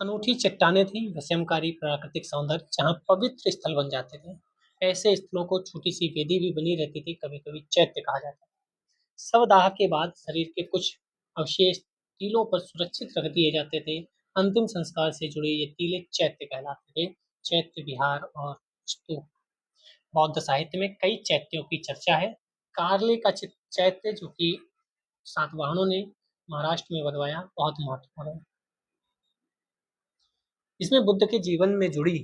अनूठी चट्टानें थी, वसंतकारी प्राकृतिक सौंदर्य जहाँ पवित्र स्थल बन जाते थे। ऐसे स्थलों को छोटी सी वेदी भी बनी रहती थी, कभी कभी चैत्य कहा जाता था। शवदाह के बाद शरीर के कुछ अवशेष टीलों पर सुरक्षित रख दिए जाते थे। अंतिम संस्कार से जुड़े ये टीले चैत्य कहलाते थे। चैत्य विहार और स्तूप। बौद्ध साहित्य में कई चैत्यों की चर्चा है। कार्ले का चैत्य जो कि सातवाहनों ने महाराष्ट्र में बनवाया बहुत महत्वपूर्ण है। इसमें बुद्ध के जीवन में जुड़ी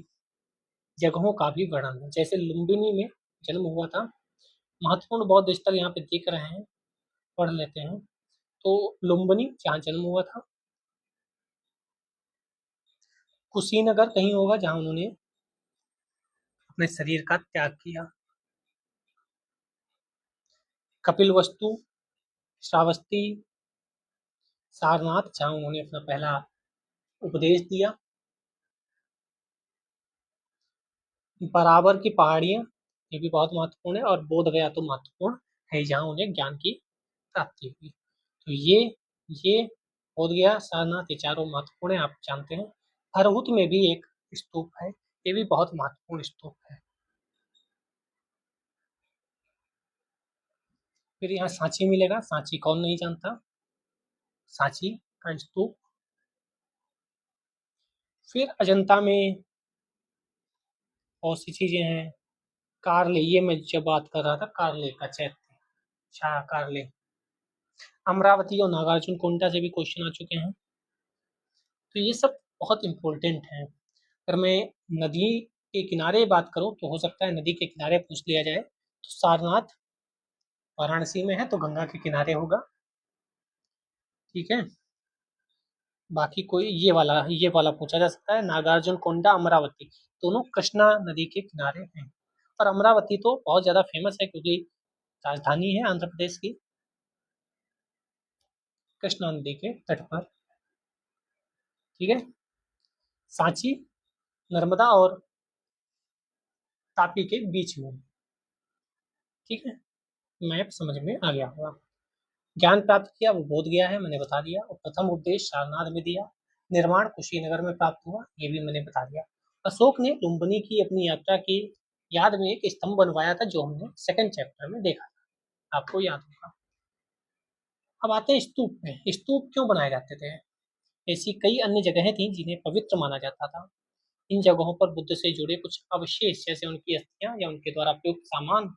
जगहों का भी वर्णन है, जैसे लुम्बिनी में जन्म हुआ था। महत्वपूर्ण बौद्ध स्थल यहाँ पे दिख रहे हैं, पढ़ लेते हैं। तो लुम्बिनी जहाँ जन्म हुआ था, कुशीनगर कहीं होगा जहाँ उन्होंने अपने शरीर का त्याग किया, कपिलवस्तु, श्रावस्ती, सारनाथ जहाँ उन्होंने अपना पहला उपदेश दिया, बराबर की पहाड़ियाँ ये भी बहुत महत्वपूर्ण है, और बोध गया तो महत्वपूर्ण है जहाँ उन्हें ज्ञान की प्राप्ति हुई। तो ये बोध गया, सारनाथ ये चारों महत्वपूर्ण है, आप जानते हैं। हरहुत में भी एक स्तूप है, ये भी बहुत महत्वपूर्ण स्तूप है। फिर यहाँ सांची मिलेगा, सांची कौन नहीं जानता, सांची का स्तूप। फिर अजंता में बहुत सी चीजें हैं। कारले, ये मैं जब बात कर रहा था कारले का चैत्य, अच्छा कारले। अमरावती और नागार्जुन कोंडा से भी क्वेश्चन आ चुके हैं, तो ये सब बहुत इंपॉर्टेंट है। अगर मैं नदी के किनारे बात करूं तो हो सकता है नदी के किनारे पूछ लिया जाए, तो सारनाथ वाराणसी में है तो गंगा के किनारे होगा, ठीक है। बाकी कोई ये वाला पूछा जा सकता है, नागार्जुन कोंडा अमरावती दोनों कृष्णा नदी के किनारे हैं। और अमरावती तो बहुत ज्यादा फेमस है क्योंकि राजधानी है आंध्र प्रदेश की, कृष्णा नदी के तट पर, ठीक है। सांची नर्मदा और तापी के बीच में, ठीक है। मैप समझ में आ गया होगा। ज्ञान प्राप्त किया वो बोध गया है, मैंने बता दिया। और प्रथम उपदेश सारनाथ में दिया। निर्माण कुशीनगर में प्राप्त हुआ, ये भी मैंने बता दिया। अशोक ने लुम्बिनी की अपनी यात्रा की याद में एक स्तंभ बनवाया था, जो हमने सेकंड चैप्टर में देखा था, आपको याद होगा। अब आते हैं स्तूप में। स्तूप क्यों बनाए जाते थे? ऐसी कई अन्य जगहें थी जिन्हें पवित्र माना जाता था। इन जगहों पर बुद्ध से जुड़े कुछ अवशेष, जैसे उनकी अस्थियां या उनके द्वारा प्रयुक्त सामान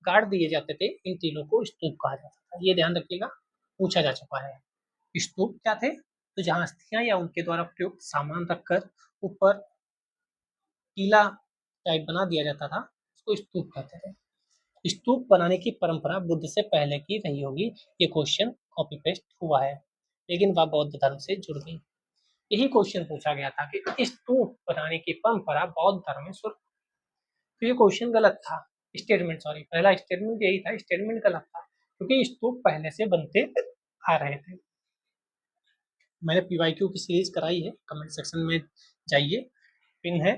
गाड़ दिए जाते थे। इन तीनों को स्तूप कहा जाता था, ये ध्यान रखिएगा, पूछा जा चुका है। स्तूप क्या थे? तो जहाँ अस्थियां या उनके द्वारा प्रयुक्त सामान रखकर ऊपर टीला टाइप बना दिया जाता था, उसको स्तूप कहते थे। स्तूप बनाने की परंपरा बुद्ध से पहले की रही होगी, ये क्वेश्चन कॉपी पेस्ट हुआ है, लेकिन वह बौद्ध धर्म से जुड़ गई। यही क्वेश्चन पूछा गया था कि स्तूप बनाने की परंपरा बौद्ध धर्म में शुरू। तो ये क्वेश्चन गलत था, स्टेटमेंट, सॉरी, पहला स्टेटमेंट यही था, स्टेटमेंट गलत था, क्योंकि स्तूप पहले से बनते आ रहे थे। मैंने पीवाईक्यू की सीरीज कराई है, कमेंट सेक्शन में जाइए, पिन है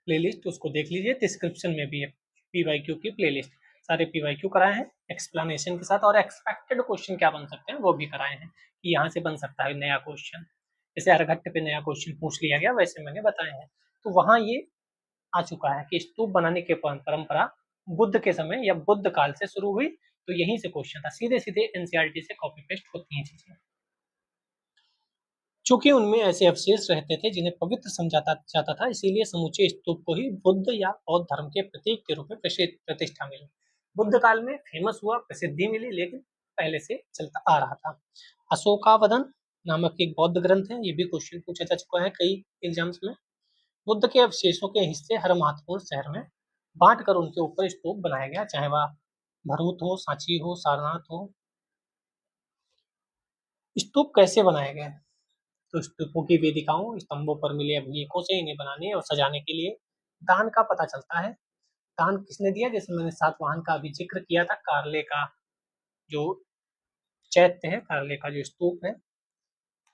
प्लेलिस्ट, उसको देख लीजिए। डिस्क्रिप्शन में भी है पीवाईक्यू की प्लेलिस्ट, सारे पीवाईक्यू कराए हैं एक्सप्लेनेशन के साथ, और एक्सपेक्टेड क्वेश्चन क्या बन सकते हैं वो भी कराए हैं कि यहाँ से बन सकता है नया क्वेश्चन, जैसे अरघट्ट पे नया क्वेश्चन पूछ लिया गया वैसे मैंने बताए हैं। तो वहाँ ये आ चुका है कि स्तूप बनाने की परंपरा बुद्ध के समय या बुद्ध काल से शुरू हुई, तो यहीं से क्वेश्चन था, सीधे सीधे एनसीईआरटी से कॉपी पेस्ट होती हैं चीजें। चूंकि उनमें ऐसे अवशेष रहते थे जिन्हें पवित्र समझा जाता था, इसीलिए समूचे स्तूप को ही बुद्ध या बौद्ध धर्म के प्रतीक के रूप में प्रतिष्ठा मिली। बुद्ध काल में फेमस हुआ, प्रसिद्धि मिली, लेकिन पहले से चलता आ रहा था। अशोकावदन नामक एक बौद्ध ग्रंथ है, ये भी क्वेश्चन पूछा जा चुका है कई एग्जाम्स में। बुद्ध के अवशेषों के हिस्से हर महत्वपूर्ण शहर में बांट कर उनके ऊपर स्तूप बनाया गया, चाहे वह भरूच हो, सांची हो, सारनाथ हो। स्तूप कैसे बनाए गए? तो स्तूपों की वेदिकाओं, स्तंभों पर मिले अभिलेखों से इन्हें बनाने और सजाने के लिए दान का पता चलता है। दान किसने दिया? जैसे मैंने सातवाहन का अभी जिक्र किया था, कारले का जो चैत्य है, कारले का जो स्तूप है।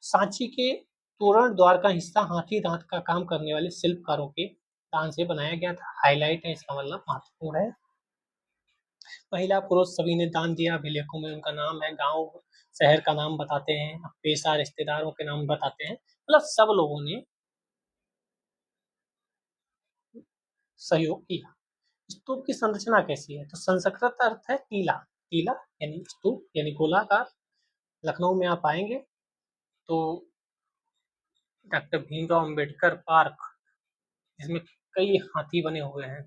सांची के तोरण द्वार का हिस्सा हाथी दांत का काम करने वाले शिल्पकारों के दान से बनाया गया था। हाईलाइट है, इसका मतलब महत्वपूर्ण है। महिला पुरुष सभी ने दान दिया, अभिलेखों में उनका नाम है, गांव शहर का नाम बताते हैं, पेशा रिश्तेदारों के नाम बताते हैं, मतलब सब लोगों ने सहयोग किया। स्तूप की संरचना कैसी है? तो संस्कृत अर्थ है टीला। टीला यानी स्तूप यानी गोलाकार। लखनऊ में आप आएंगे तो डॉक्टर भीमराव अंबेडकर पार्क, जिसमें कई हाथी बने हुए हैं,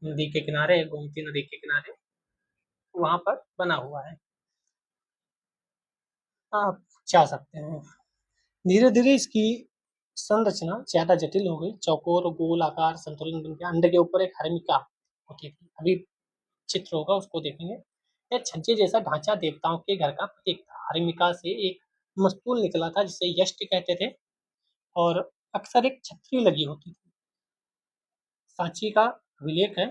नदी के किनारे, गोमती नदी के किनारे वहाँ पर बना हुआ है। आप जा सकते हैं। धीरे-धीरे इसकी संरचना ज़्यादा जटिल हो गई। चौकोर और गोल आकार संतुलन बन गया। अंडे के ऊपर एक हर्मिका होती थी। अभी चित्र होगा उसको देखेंगे। यह छज्जे जैसा ढांचा देवताओं के घर का प्रतीक था। हर्मिका से एक मस्तूल निकला था जिसे यष्ट कहते थे और अक्सर एक छतरी लगी होती थी। सांची का अभिलेख है।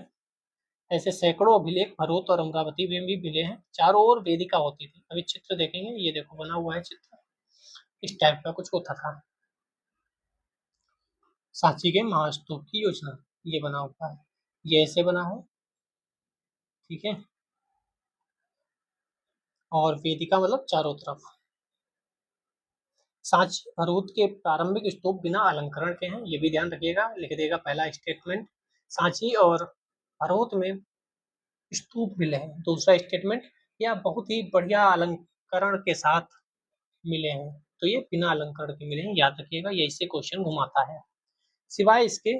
ऐसे सैकड़ों अभिलेख भरूच और अमरावती में भी मिले हैं। चारों ओर वेदिका होती थी। अभी चित्र देखेंगे। ये देखो बना हुआ है चित्र। इस टाइप का कुछ होता था। सांची के महास्तूप की योजना ये बना हुआ है। ये ऐसे बना है, ठीक है। और वेदिका मतलब चारों तरफ। सांची भरूच के प्रारंभिक स्तूप बिना अलंकरण के हैं, ये भी ध्यान रखिएगा। लिख देगा पहला स्टेटमेंट। सांची और भरूच में स्तूप मिले हैं। दूसरा स्टेटमेंट, या बहुत ही बढ़िया अलंकरण के साथ मिले हैं। तो ये बिना अलंकरण के मिले हैं, याद रखिएगा। ये इससे क्वेश्चन घुमाता है। सिवाय इसके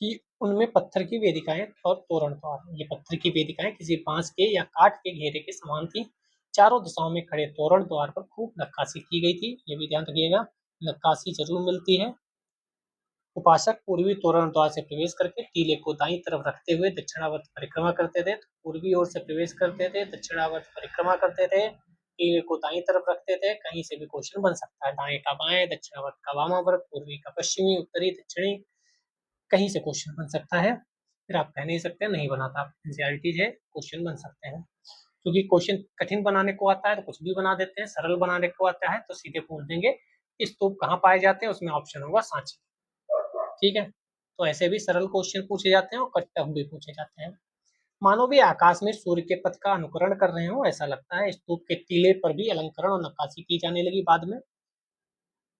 कि उनमें पत्थर की वेदिकाएं और तोरण द्वार। ये पत्थर की वेदिकाएं किसी बांस के या काठ के घेरे के समान थी। चारों दिशाओं में खड़े तोरण द्वार पर खूब नक्काशी की गई थी। ये भी ध्यान रखिएगा, नक्काशी जरूर मिलती है। उपासक पूर्वी तोरण द्वार से प्रवेश करके टीले को दाईं तरफ रखते हुए दक्षिणावर्त परिक्रमा करते थे। पूर्वी ओर से प्रवेश करते थे, दक्षिणावर्त परिक्रमा करते थे। टीले को दाईं तरफ रखते थे। कहीं से भी क्वेश्चन बन सकता है। दाएं का बाएं, दक्षिणावर्त का वामावर्त, पूर्वी का पश्चिमी, उत्तरी दक्षिणी, कहीं से क्वेश्चन बन सकता है। फिर आप कह नहीं सकते नहीं बनाता। एनसीईआरटी है, क्वेश्चन बन सकते हैं। क्योंकि क्वेश्चन कठिन बनाने को आता है तो कुछ भी बना देते हैं, सरल बनाने को आता है तो सीधे पूछ देंगे स्तूप कहाँ पाए जाते हैं, उसमें ऑप्शन होगा सांची। ठीक है। तो ऐसे भी सरल क्वेश्चन पूछे जाते हैं और कट टफ भी पूछे जाते हैं। मानो भी आकाश में सूर्य के पथ का अनुकरण कर रहे हो ऐसा लगता है। स्तूप के टीले पर भी अलंकरण और नक्काशी की जाने लगी बाद में।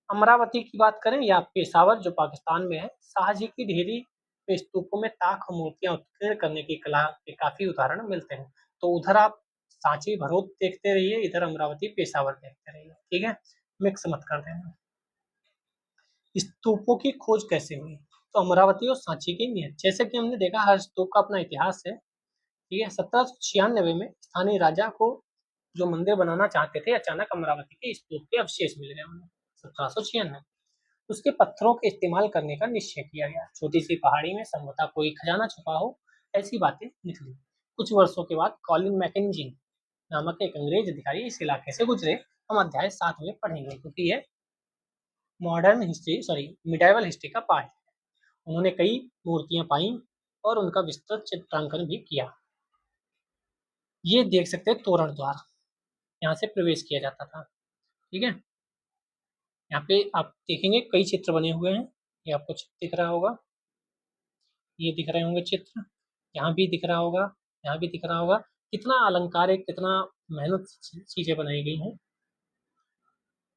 अमरावती की बात करें या पेशावर जो पाकिस्तान में है, शाहजी की ढेरी पे स्तूपों में ताक और मूर्तियां उत्कीर्ण करने की कला के काफी उदाहरण मिलते हैं। तो उधर आप सांची भरूच देखते रहिए, इधर अमरावती पेशावर देखते रहिए, ठीक है। मिक्स मत कर देना। स्तूपों की खोज कैसे हुई? तो अमरावती और सांची की नियत, जैसे कि हमने देखा हर स्तूप का अपना इतिहास है, ठीक है। 1796 में स्थानीय राजा को जो मंदिर बनाना चाहते थे, अचानक अमरावती के स्तूप के अवशेष मिल गए उन्हें। 1796 उसके पत्थरों के इस्तेमाल करने का निश्चय किया गया। छोटी सी पहाड़ी में संभवतः कोई खजाना छुपा हो, ऐसी बातें निकली। कुछ वर्षों के बाद कॉलिन मैकेंजी नामक एक अंग्रेज अधिकारी इस इलाके से गुजरे। हम अध्याय 7 में पढ़ेंगे क्योंकि ये modern history sorry medieval history का पार्ट है। उन्होंने कई मूर्तियां पाई और उनका विस्तृत चित्रांकन भी किया। ये देख सकते हैं तोरण द्वार, यहाँ से प्रवेश किया जाता था, ठीक है। यहाँ पे आप देखेंगे कई चित्र बने हुए हैं। ये आपको चित्र दिख रहा होगा, ये दिख रहे होंगे चित्र, यहाँ भी दिख रहा होगा, यहाँ भी दिख रहा होगा। कितना अलंकार है, कितना मेहनत से चीजें बनाई गई हैं।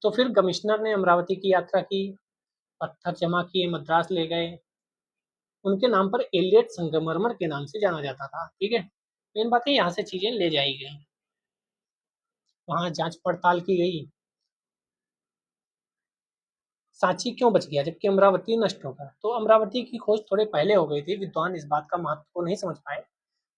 तो फिर कमिश्नर ने अमरावती की यात्रा की, पत्थर जमा किए, मद्रास ले गए। उनके नाम पर एलियट संगमरमर के नाम से जाना जाता था, ठीक है। मेन बात है यहाँ से चीजें ले जाई गई, वहां जांच पड़ताल की गई। सांची क्यों बच गया जबकि अमरावती नष्ट हो गया? तो अमरावती की खोज थोड़े पहले हो गई थी। विद्वान इस बात का महत्व को नहीं समझ पाए।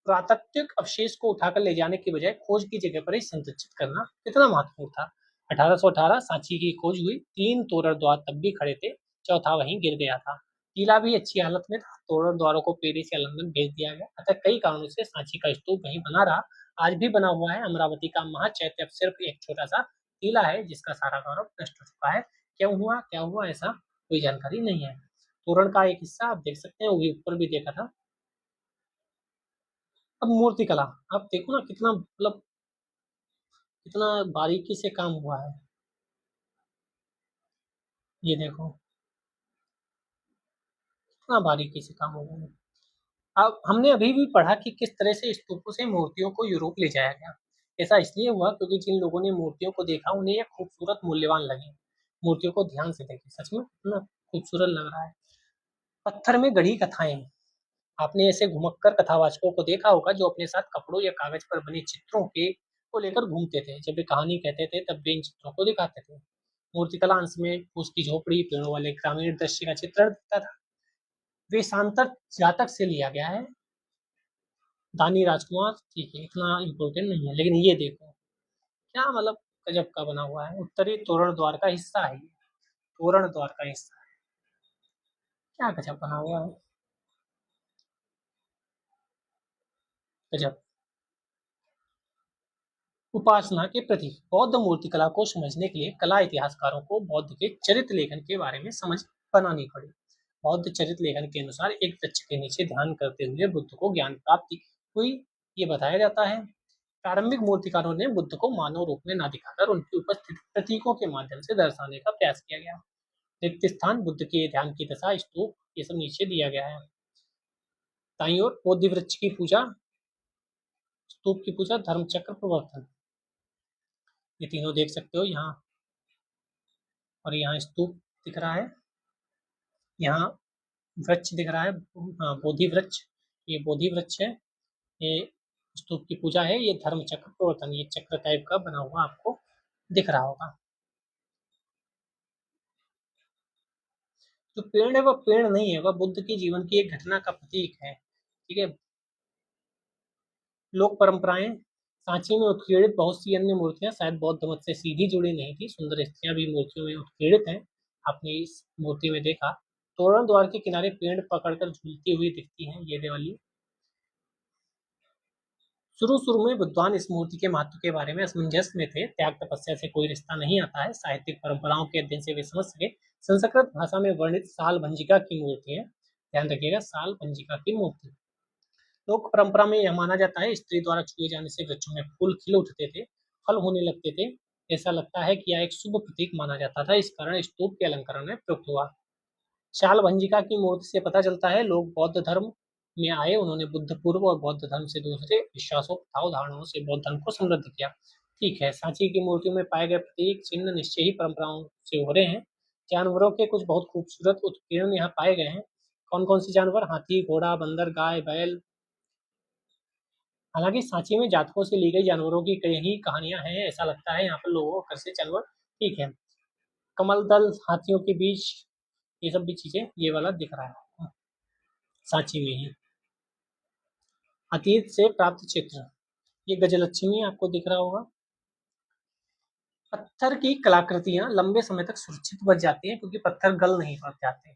पुरातात्विक अवशेष को उठाकर ले जाने की बजाय खोज की जगह पर ही संरक्षित करना कितना महत्वपूर्ण था। 1818 सांची की खोज हुई। 3 तोरण द्वार तब भी खड़े थे, चौथा वहीं गिर गया था। किला भी अच्छी हालत में था। तोरण द्वारों को पेड़े से लंदन भेज दिया गया। अतः कई कारणों से सांची का स्तूप वहीं बना रहा, आज भी बना हुआ है। अमरावती का महाचैत्य अब सिर्फ एक छोटा सा किला है जिसका सारा गौरव नष्ट हो चुका है। क्या हुआ ऐसा कोई जानकारी नहीं है। तोरण का एक हिस्सा आप देख सकते हैं, वो भी ऊपर भी देखा था। अब मूर्ति कला आप देखो ना, कितना मतलब कितना बारीकी से काम हुआ है। ये देखो कितना बारीकी से काम हुआ है। अब हमने अभी भी पढ़ा कि किस तरह से स्तूपों से मूर्तियों को यूरोप ले जाया गया। ऐसा इसलिए हुआ क्योंकि जिन लोगों ने मूर्तियों को देखा उन्हें यह खूबसूरत मूल्यवान लगी। मूर्तियों को ध्यान से देखें, सच में कितना खूबसूरत लग रहा है। पत्थर में गढ़ी कथाएं, आपने ऐसे घुमक्कर कथावाचकों को देखा होगा जो अपने साथ कपड़ों या कागज पर बने चित्रों के को लेकर घूमते थे। जब वे कहानी कहते थे तब वे इन चित्रों को दिखाते थे। मूर्तिकला अंश में उसकी झोपड़ी, पेड़ों वाले ग्रामीण दृश्य का चित्रण दिखता था। वे शांतर जातक से लिया गया है। दानी राजकुमार, ठीक है, इतना इम्पोर्टेंट नहीं है, लेकिन ये देखो क्या मतलब गजब का बना हुआ है। उत्तरी तोरण द्वार का हिस्सा है ये, तोरण द्वार का हिस्सा है। क्या गजब बना हुआ है, गजब। उपासना के प्रति बौद्ध मूर्तिकला को समझने के लिए कला इतिहासकारों को बौद्ध के चरित्र लेखन के बारे में समझ बनानी पड़ी। बौद्ध चरित्र लेखन के अनुसार एक वृक्ष के नीचे ध्यान करते हुए बुद्ध को ज्ञान प्राप्ति हुई, ये बताया जाता है। प्रारंभिक मूर्तिकारों ने बुद्ध को मानव रूप में न दिखाकर उनकी उपस्थिति प्रतीकों के माध्यम से दर्शाने का प्रयास किया गया। रिक्त स्थान, बुद्ध के ध्यान की दशा, स्तूप, ये सब नीचे दिया गया है। दाईं ओर बोधि वृक्ष की पूजा, स्तूप की पूजा, धर्म चक्र प्रवर्तन, ये तीनों देख सकते हो यहाँ। और यहाँ स्तूप दिख रहा है, यहाँ वृक्ष दिख रहा है, हाँ बोधि वृक्ष, ये बोधि वृक्ष है, ये स्तूप की पूजा है, ये धर्म चक्र प्रवर्तन, ये चक्र टाइप का बना हुआ आपको दिख रहा होगा। जो पेड़ है वह पेड़ नहीं है, वह बुद्ध के जीवन की एक घटना का प्रतीक है, ठीक है। लोक परंपराएं, सांची में उत्कीर्णित बहुत सी अन्य मूर्तियां शायद बौद्ध मत से सीधी जुड़ी नहीं थी, सुंदर स्त्रियां भी मूर्तियों में उत्कीर्णित हैं, आपने इस मूर्ति में देखा। तोरण द्वार के किनारे पेड़ पकड़कर झूलती हुई दिखती हैं ये वाली। शुरू शुरू में विद्वान इस मूर्ति के महत्व के बारे में असमंजस में थे, त्याग तपस्या से कोई रिश्ता नहीं आता है, साहित्यिक परंपराओं के अध्ययन से वे समझ सके। संस्कृत भाषा में वर्णित साल भंजिका की मूर्ति है, ध्यान रखिएगा, साल भंजिका की मूर्ति। लोक परंपरा में यह माना जाता है स्त्री द्वारा छुए जाने से वृक्षों में फूल खिल उठते थे, फल होने लगते थे, ऐसा लगता है कि यह एक शुभ प्रतीक माना जाता था, इस कारण स्तूप के अलंकरण में प्रयुक्त हुआ। शाल भंजिका की मूर्ति से पता चलता है लोग बौद्ध धर्म में आए, उन्होंने बुद्ध पूर्व और बौद्ध धर्म से दूसरे विश्वासों तथा धारणाओं से बौद्ध धर्म को समृद्ध किया। ठीक है, सांची की मूर्तियों में पाए गए प्रतीक चिन्ह निश्चय ही परंपराओं से हो रहे हैं। जानवरों के कुछ बहुत खूबसूरत उत्कीर्ण यहाँ पाए गए हैं। कौन कौन से जानवर? हाथी, घोड़ा, बंदर, गाय, बैल। हालांकि सांची में जातकों से ली गई जानवरों की कई ही कहानियां हैं, ऐसा लगता है यहाँ पर लोगों को कैसे जानवर, ठीक है। कमल दल, हाथियों के बीच, ये सब भी चीजें ये वाला दिख रहा है सांची में ही। अतीत से प्राप्त चित्र, ये गजलक्ष्मी आपको दिख रहा होगा। पत्थर की कलाकृतियां लंबे समय तक सुरक्षित बच जाती हैं क्योंकि पत्थर गल नहीं पड़ जाते,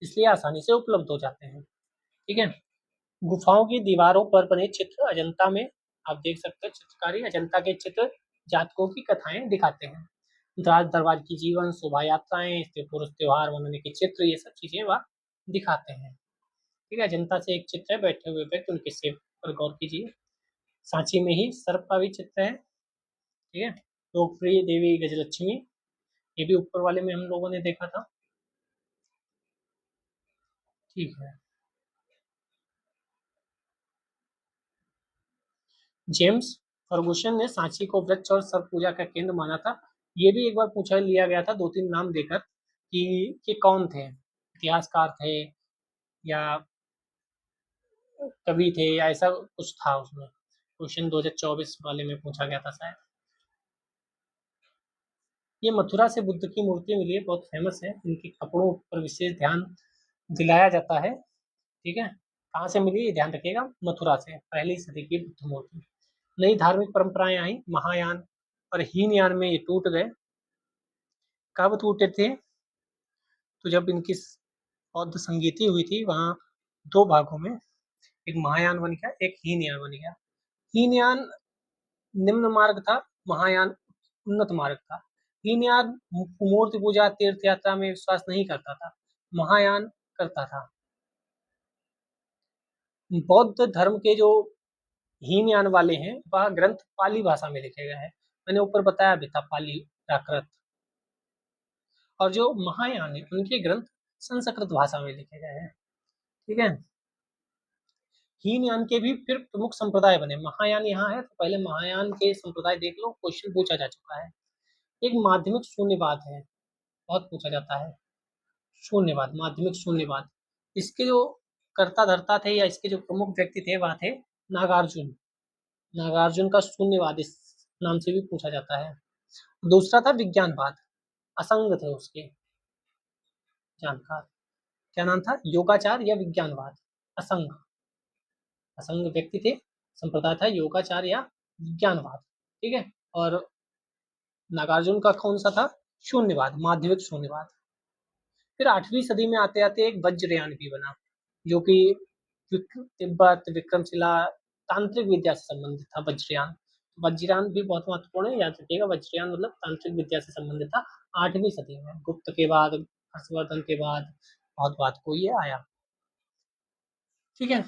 इसलिए आसानी से उपलब्ध हो जाते हैं, ठीक है। गुफाओं की दीवारों पर बने चित्र अजंता में आप देख सकते हैं, चित्रकारी अजंता के चित्र जातकों की कथाएं दिखाते हैं। राज दरबार की जीवन, शोभा यात्राएं, स्त्री पुरुष त्योहार मनाने के चित्र, ये सब चीजें वह दिखाते हैं, ठीक है। अजंता से एक चित्र है, बैठे हुए व्यक्ति, उनके सिर पर गौर कीजिए। सांची में ही सर्प का भी चित्र है, ठीक है। लोकप्रिय देवी गजलक्ष्मी, ये भी ऊपर वाले में हम लोगों ने देखा था, ठीक है। जेम्स फर्गुसन ने सांची को वृक्ष और सर्प पूजा का केंद्र माना था। ये भी एक बार पूछा लिया गया था दो तीन नाम देकर कि ये कौन थे, इतिहासकार थे या कवि थे या ऐसा कुछ था उसमें, क्वेश्चन 2024 वाले में पूछा गया था शायद। ये मथुरा से बुद्ध की मूर्ति मिली है, बहुत फेमस है, इनके कपड़ों पर विशेष ध्यान दिलाया जाता है, ठीक है। कहाँ से मिली ये ध्यान रखिएगा, मथुरा से, पहली सदी की बुद्ध मूर्ति। नई धार्मिक परंपराएं आई, महायान और हीनयान में ये टूट गए। कब टूटे थे? तो जब इनकी बौद्ध संगीति हुई थी वहाँ दो भागों में, एक महायान बन गया, एक हीनयान बन गया। हीनयान निम्न मार्ग था, महायान उन्नत मार्ग था। हीनयान मूर्ति पूजा तीर्थ यात्रा में विश्वास नहीं करता था, महायान करता था। बौद्ध धर्म के जो हीनयान वाले हैं वह ग्रंथ पाली भाषा में लिखे गए हैं, मैंने ऊपर बताया भी था पाली प्राकृत। और जो महायान है उनके ग्रंथ संस्कृत भाषा में लिखे गए हैं, ठीक है। हीनयान के भी फिर प्रमुख संप्रदाय बने, महायान यहाँ है तो पहले महायान के संप्रदाय देख लो, क्वेश्चन पूछा जा चुका है। एक माध्यमिक शून्यवाद है, बहुत पूछा जाता है, शून्यवाद, माध्यमिक शून्यवाद। इसके जो कर्ता धर्ता थे या इसके जो प्रमुख व्यक्ति थे वह थे नागार्जुन। नागार्जुन का शून्यवाद इस नाम से भी पूछा जाता है। दूसरा था विज्ञानवाद, असंग थे उसके जानकार, क्या नाम था? योगाचार या विज्ञानवाद, असंग। असंग व्यक्ति थे, संप्रदाय था योगाचार या विज्ञानवाद, ठीक है। और नागार्जुन का कौन सा था, शून्यवाद, माध्यमिक शून्यवाद। फिर 8वीं सदी में आते आते एक वज्रयान भी बना, जो कि तिब्बत, विक्रमशिला, तांत्रिक विद्या से संबंधित था वज्रयान। वज्रयान भी बहुत महत्वपूर्ण है, याद रखिएगा, वज्रयान मतलब तांत्रिक विद्या से संबंधित था। 8वीं सदी में, गुप्त के बाद, हर्षवर्धन के बाद, बहुत बात को ये आया, ठीक है।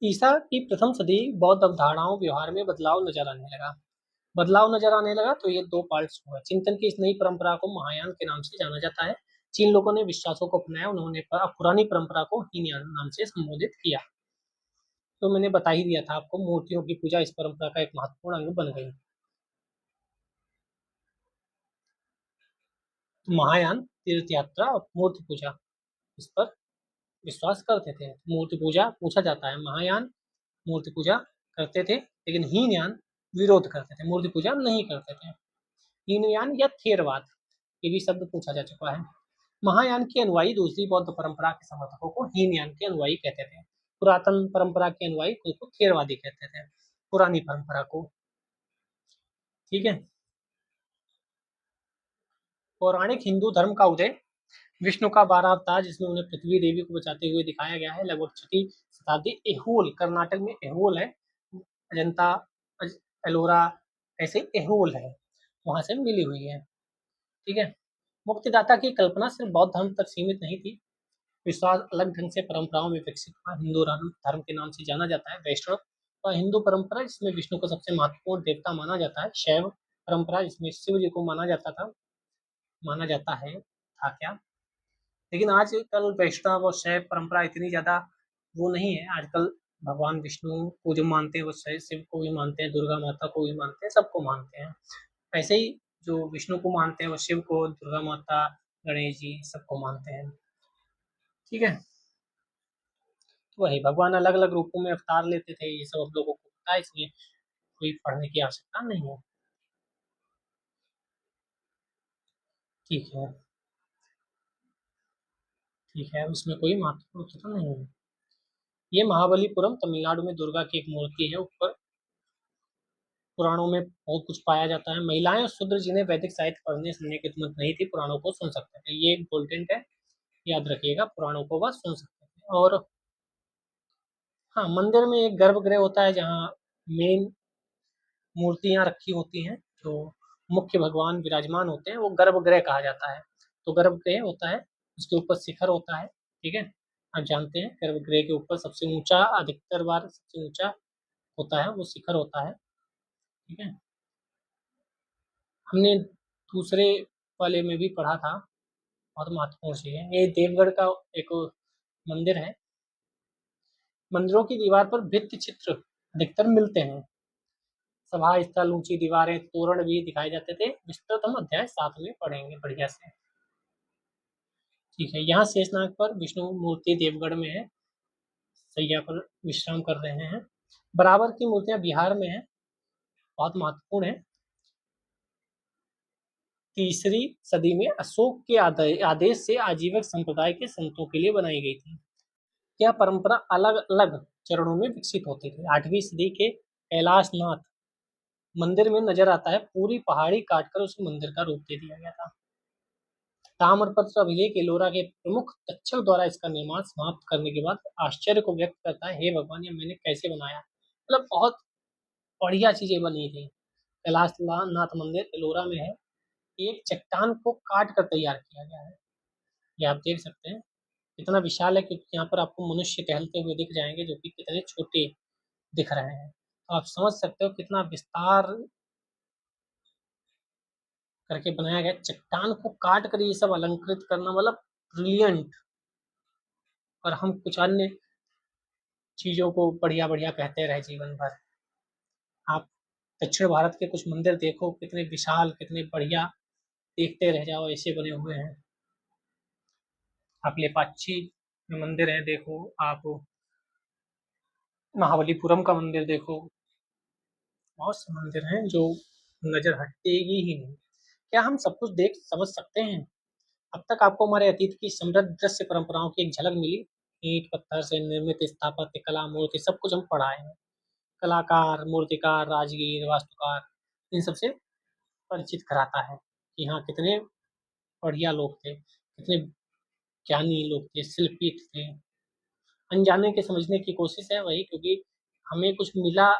ईसा की प्रथम सदी बौद्ध अवधारणाओं व्यवहार में बदलाव नजर आने लगा तो ये दो पार्ट्स हुए। चिंतन की इस नई परंपरा को महायान के नाम से जाना जाता है। चीन लोगों ने विश्वासों को अपनाया, उन्होंने पुरानी परंपरा को हीनयान नाम से संबोधित किया। तो मैंने बता ही दिया था आपको, मूर्तियों की पूजा इस परंपरा का एक महत्वपूर्ण अंग बन गई। महायान तीर्थ यात्रा और मूर्ति पूजा, इस पर विश्वास करते थे। मूर्ति पूजा पूछा जाता है, महायान मूर्ति पूजा करते थे, लेकिन हीनयान विरोध करते थे, मूर्ति पूजा नहीं करते थे। हीनयान या थेरवाद, ये भी शब्द पूछा जा चुका है। महायान के अनुयायी दूसरी बौद्ध परंपरा के समर्थकों को हीनयान के अनुयायी कहते थे। पुरातन परंपरा के अनुयायी खुद को थेरवादी कहते थे, पुरानी परंपरा को, ठीक है। पौराणिक हिंदू धर्म का उदय, विष्णु का 12 अवतार जिसमें उन्हें पृथ्वी देवी को बचाते हुए दिखाया गया है, लगभग 6वीं शताब्दी, एहोल, कर्नाटक में एहोल है, अजंता, एलोरा, ऐसे एहोल है, वहां से मिली हुई है, ठीक है। मुक्तिदाता की कल्पना सिर्फ बौद्ध धर्म तक सीमित नहीं थी, विश्वास अलग ढंग से परंपराओं में विकसित हुआ। हिंदू धर्म के नाम से जाना जाता है वैष्णव और हिंदू परंपरा, जिसमें विष्णु को सबसे महत्वपूर्ण देवता माना जाता है। शैव परंपरा, जिसमें शिव जी को माना जाता है, था क्या। लेकिन आजकल वैष्णव और शैव परंपरा इतनी ज्यादा वो नहीं है। आजकल भगवान विष्णु को जो मानते हैं वो शिव को भी मानते हैं, दुर्गा माता को भी मानते हैं, सबको मानते हैं। ऐसे ही जो विष्णु को मानते हैं वो शिव को, दुर्गा माता, गणेश जी सबको मानते हैं, ठीक है। तो वही भगवान अलग अलग रूपों में अवतार लेते थे, ये सब हम लोगों को पता है, इसलिए कोई पढ़ने की आवश्यकता नहीं है, ठीक है। ठीक है, उसमें कोई महत्वपूर्ण तो नहीं है। ये महाबलीपुरम तमिलनाडु में दुर्गा की एक मूर्ति है। ऊपर पुराणों में बहुत कुछ पाया जाता है। महिलाएं और शूद्र जिन्हें वैदिक साहित्य पढ़ने सुनने की हिम्मत नहीं थी, पुराणों को सुन सकते थे। ये इम्पोर्टेंट है, याद रखिएगा, पुराणों को बस सुन सकते थे। और हाँ, मंदिर में एक गर्भगृह होता है जहाँ मेन मूर्तियां रखी होती हैं, जो मुख्य भगवान विराजमान होते हैं, वो गर्भगृह कहा जाता है। तो गर्भगृह होता है, उसके ऊपर शिखर होता है, ठीक है। आप जानते हैं गर्भगृह के ऊपर सबसे ऊंचा, अधिकतर बार सबसे ऊंचा होता है वो शिखर होता है, ठीक है। हमने दूसरे वाले में भी पढ़ा था, बहुत महत्वपूर्ण चीज है। ये देवगढ़ का एक मंदिर है। मंदिरों की दीवार पर भित्ति चित्र अधिकतर मिलते हैं। सभा स्थल, ऊंची दीवारें, तोरण भी दिखाए जाते थे। विस्तृत हम अध्याय 7 में पढ़ेंगे बढ़िया से, ठीक है। यहाँ शेषनाग पर विष्णु मूर्ति देवगढ़ में है, सैया पर विश्राम कर रहे हैं। बराबर की मूर्तियां बिहार में है, बहुत महत्वपूर्ण है। 3री सदी में अशोक के आदेश से आजीवक संप्रदाय के संतों के लिए बनाई गई थी। यह परंपरा अलग अलग चरणों में विकसित होती थी। 8वीं सदी के कैलाशनाथ मंदिर में नजर आता है, पूरी पहाड़ी काटकर उस मंदिर का रूप दे दिया गया था। ताम्रपत्र अभिलेख एलोरा के प्रमुख तक्षक द्वारा इसका निर्माण समाप्त करने के बाद आश्चर्य को व्यक्त करता है, हे भगवान, ये मैंने कैसे बनाया। मतलब बहुत बढ़िया चीजें बनी थी। कैलाशनाथ मंदिर एलोरा में है, एक चट्टान को काट कर तैयार किया गया है, ये आप देख सकते हैं। इतना विशाल है क्योंकि यहाँ पर आपको मनुष्य टहलते हुए दिख जाएंगे, जो कि कितने छोटे दिख रहे हैं। तो आप समझ सकते हो कितना विस्तार करके बनाया गया। चट्टान को काट कर ये सब अलंकृत करना, मतलब ब्रिलियंट। और हम कुछ अन्य चीजों को बढ़िया बढ़िया कहते रहे जीवन भर। आप दक्षिण भारत के कुछ मंदिर देखो, कितने विशाल, कितने बढ़िया, देखते रह जाओ, ऐसे बने हुए हैं। आप लेपाक्षी में मंदिर है देखो, आप महाबलीपुरम का मंदिर देखो, बहुत से मंदिर हैं जो नजर हटेगी ही नहीं। क्या हम सब कुछ देख समझ सकते हैं? अब तक आपको हमारे अतीत की समृद्ध दृश्य परंपराओं की एक झलक मिली। ईंट पत्थर से निर्मित स्थापत्य कला, मूर्ति सब कुछ हम पढ़ाए हैं। कलाकार, मूर्तिकार, राजगीर, वास्तुकार, इन सबसे परिचित कराता है कि हाँ कितने बढ़िया लोग थे, कितने ज्ञानी लोग थे, शिल्पी थे। अनजाने के समझने की कोशिश है वही, क्योंकि हमें कुछ मिला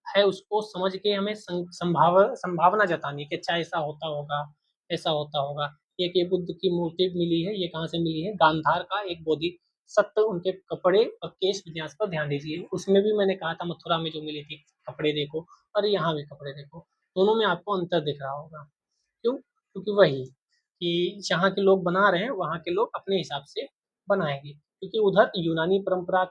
है उसको समझ के हमें संभावना जतानी कि अच्छा ऐसा होता होगा, ऐसा होता होगा। एक ये बुद्ध की मूर्ति मिली है, ये कहाँ से मिली है? गांधार का एक बोधि सत्व, उनके कपड़े और केश विन्यास पर ध्यान दीजिए। उसमें भी मैंने कहा था मथुरा में जो मिली थी, कपड़े देखो, और यहाँ भी कपड़े देखो, दोनों में आपको अंतर दिख रहा होगा। क्यों? क्योंकि वही कि जहाँ के लोग बना रहे हैं वहाँ के लोग अपने हिसाब से बनाएंगे, क्योंकि उधर यूनानी परंपरा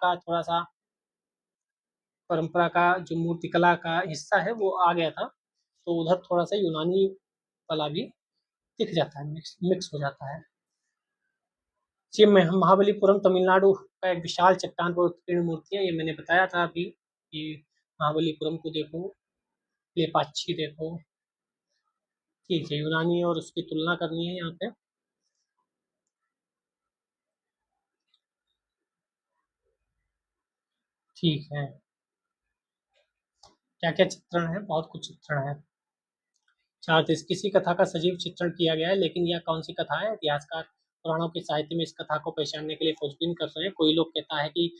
का जो मूर्तिकला का हिस्सा है वो आ गया था, तो उधर थोड़ा सा यूनानी कला भी दिख जाता है, मिक्स मिक्स हो जाता है। ये महाबलीपुरम तमिलनाडु का एक विशाल चट्टान पर उत्कीर्ण मूर्ति है, ये मैंने बताया था अभी कि महाबलीपुरम को देखो, लेपाक्षी देखो। ठीक है, यूनानी और उसकी तुलना करनी है यहाँ पे। ठीक है, क्या क्या चित्रण है? बहुत कुछ चित्रण है। चार देश किसी कथा का सजीव चित्रण किया गया है, लेकिन यह कौन सी कथा है? इतिहासकार पुराणों के साहित्य में इस कथा को पहचानने के लिए खोजबीन कर रहे हैं। कोई लोग कहता है कि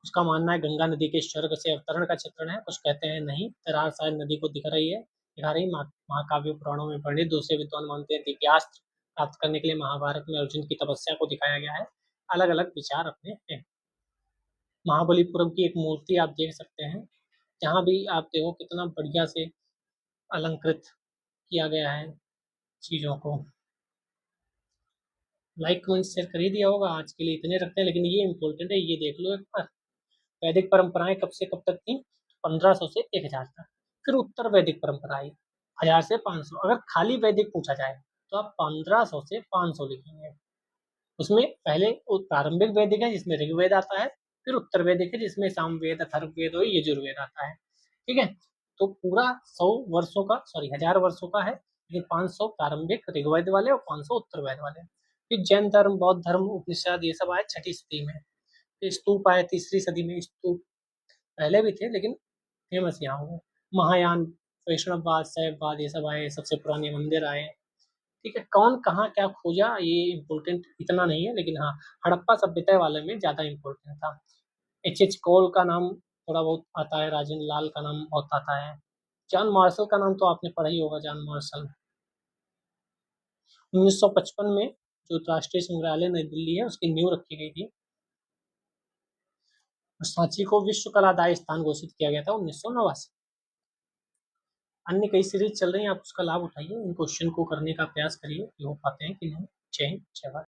उसका मानना है गंगा नदी के स्वर्ग से अवतरण का चित्रण है, कुछ कहते हैं नहीं, दरार शायद नदी को दिखा रही महाकाव्य पुराणों में पंडित। दूसरे विद्वान मानते हैं दिव्यास्त्र प्राप्त करने के लिए महाभारत में अर्जुन की तपस्या को दिखाया गया है। अलग अलग विचार अपने हैं। महाबलीपुरम की एक मूर्ति आप देख सकते हैं, जहाँ भी आप देखो कितना बढ़िया से अलंकृत किया गया है चीजों को। लाइक कमेंट शेयर कर ही दिया होगा, आज के लिए इतने रखते हैं, लेकिन ये इंपॉर्टेंट है, ये देख लो एक बार। वैदिक परंपराएं कब से कब तक थी? 1500 से 1000 तक। फिर उत्तर वैदिक परंपरा आई, 1000 से 500। अगर खाली वैदिक पूछा जाए तो आप 1500 से 500 लिखेंगे। उसमें पहले प्रारंभिक वैदिक है जिसमें ऋग्वेद आता है, फिर उत्तर वैदिक है जिसमें सामवेद, अथर्ववेद और यजुर्वेद आता है। ठीक है, तो पूरा 100 वर्षों का, सॉरी 1000 वर्षों का है, लेकिन 500 प्रारंभिक ऋग्वेद वाले और 500 उत्तर वेद वाले। फिर जैन धर्म, बौद्ध धर्म, उपनिषद, ये सब आए 6ठी सदी में। फिर स्तूप आए 3री सदी में। स्तूप पहले भी थे लेकिन फेमस यहाँ हुए। महायान, वैष्णववाद, शैववाद, ये सब आए, सबसे पुराने मंदिर आए। ठीक है, कौन कहाँ क्या खोजा ये इम्पोर्टेंट इतना नहीं है, लेकिन हाँ हड़प्पा सभ्यता वाले में ज़्यादा इम्पोर्टेंट था। एच कोल का नाम थोड़ा बहुत आता है, राजेंद्र लाल का नाम बहुत आता है। जॉन मार्शल का नाम तो आपने पढ़ा ही होगा, जॉन मार्शल। 1955 में जो राष्ट्रीय संग्रहालय नई दिल्ली है उसकी नींव रखी गई थी। सांची को विश्व कला दायी स्थान घोषित किया गया था 1989। अन्य कई सीरीज चल रही हैं, आप उसका लाभ उठाइए, इन क्वेश्चन को करने का प्रयास करिए कि हो पाते हैं कि नहीं। जय हिंद, जय भारत।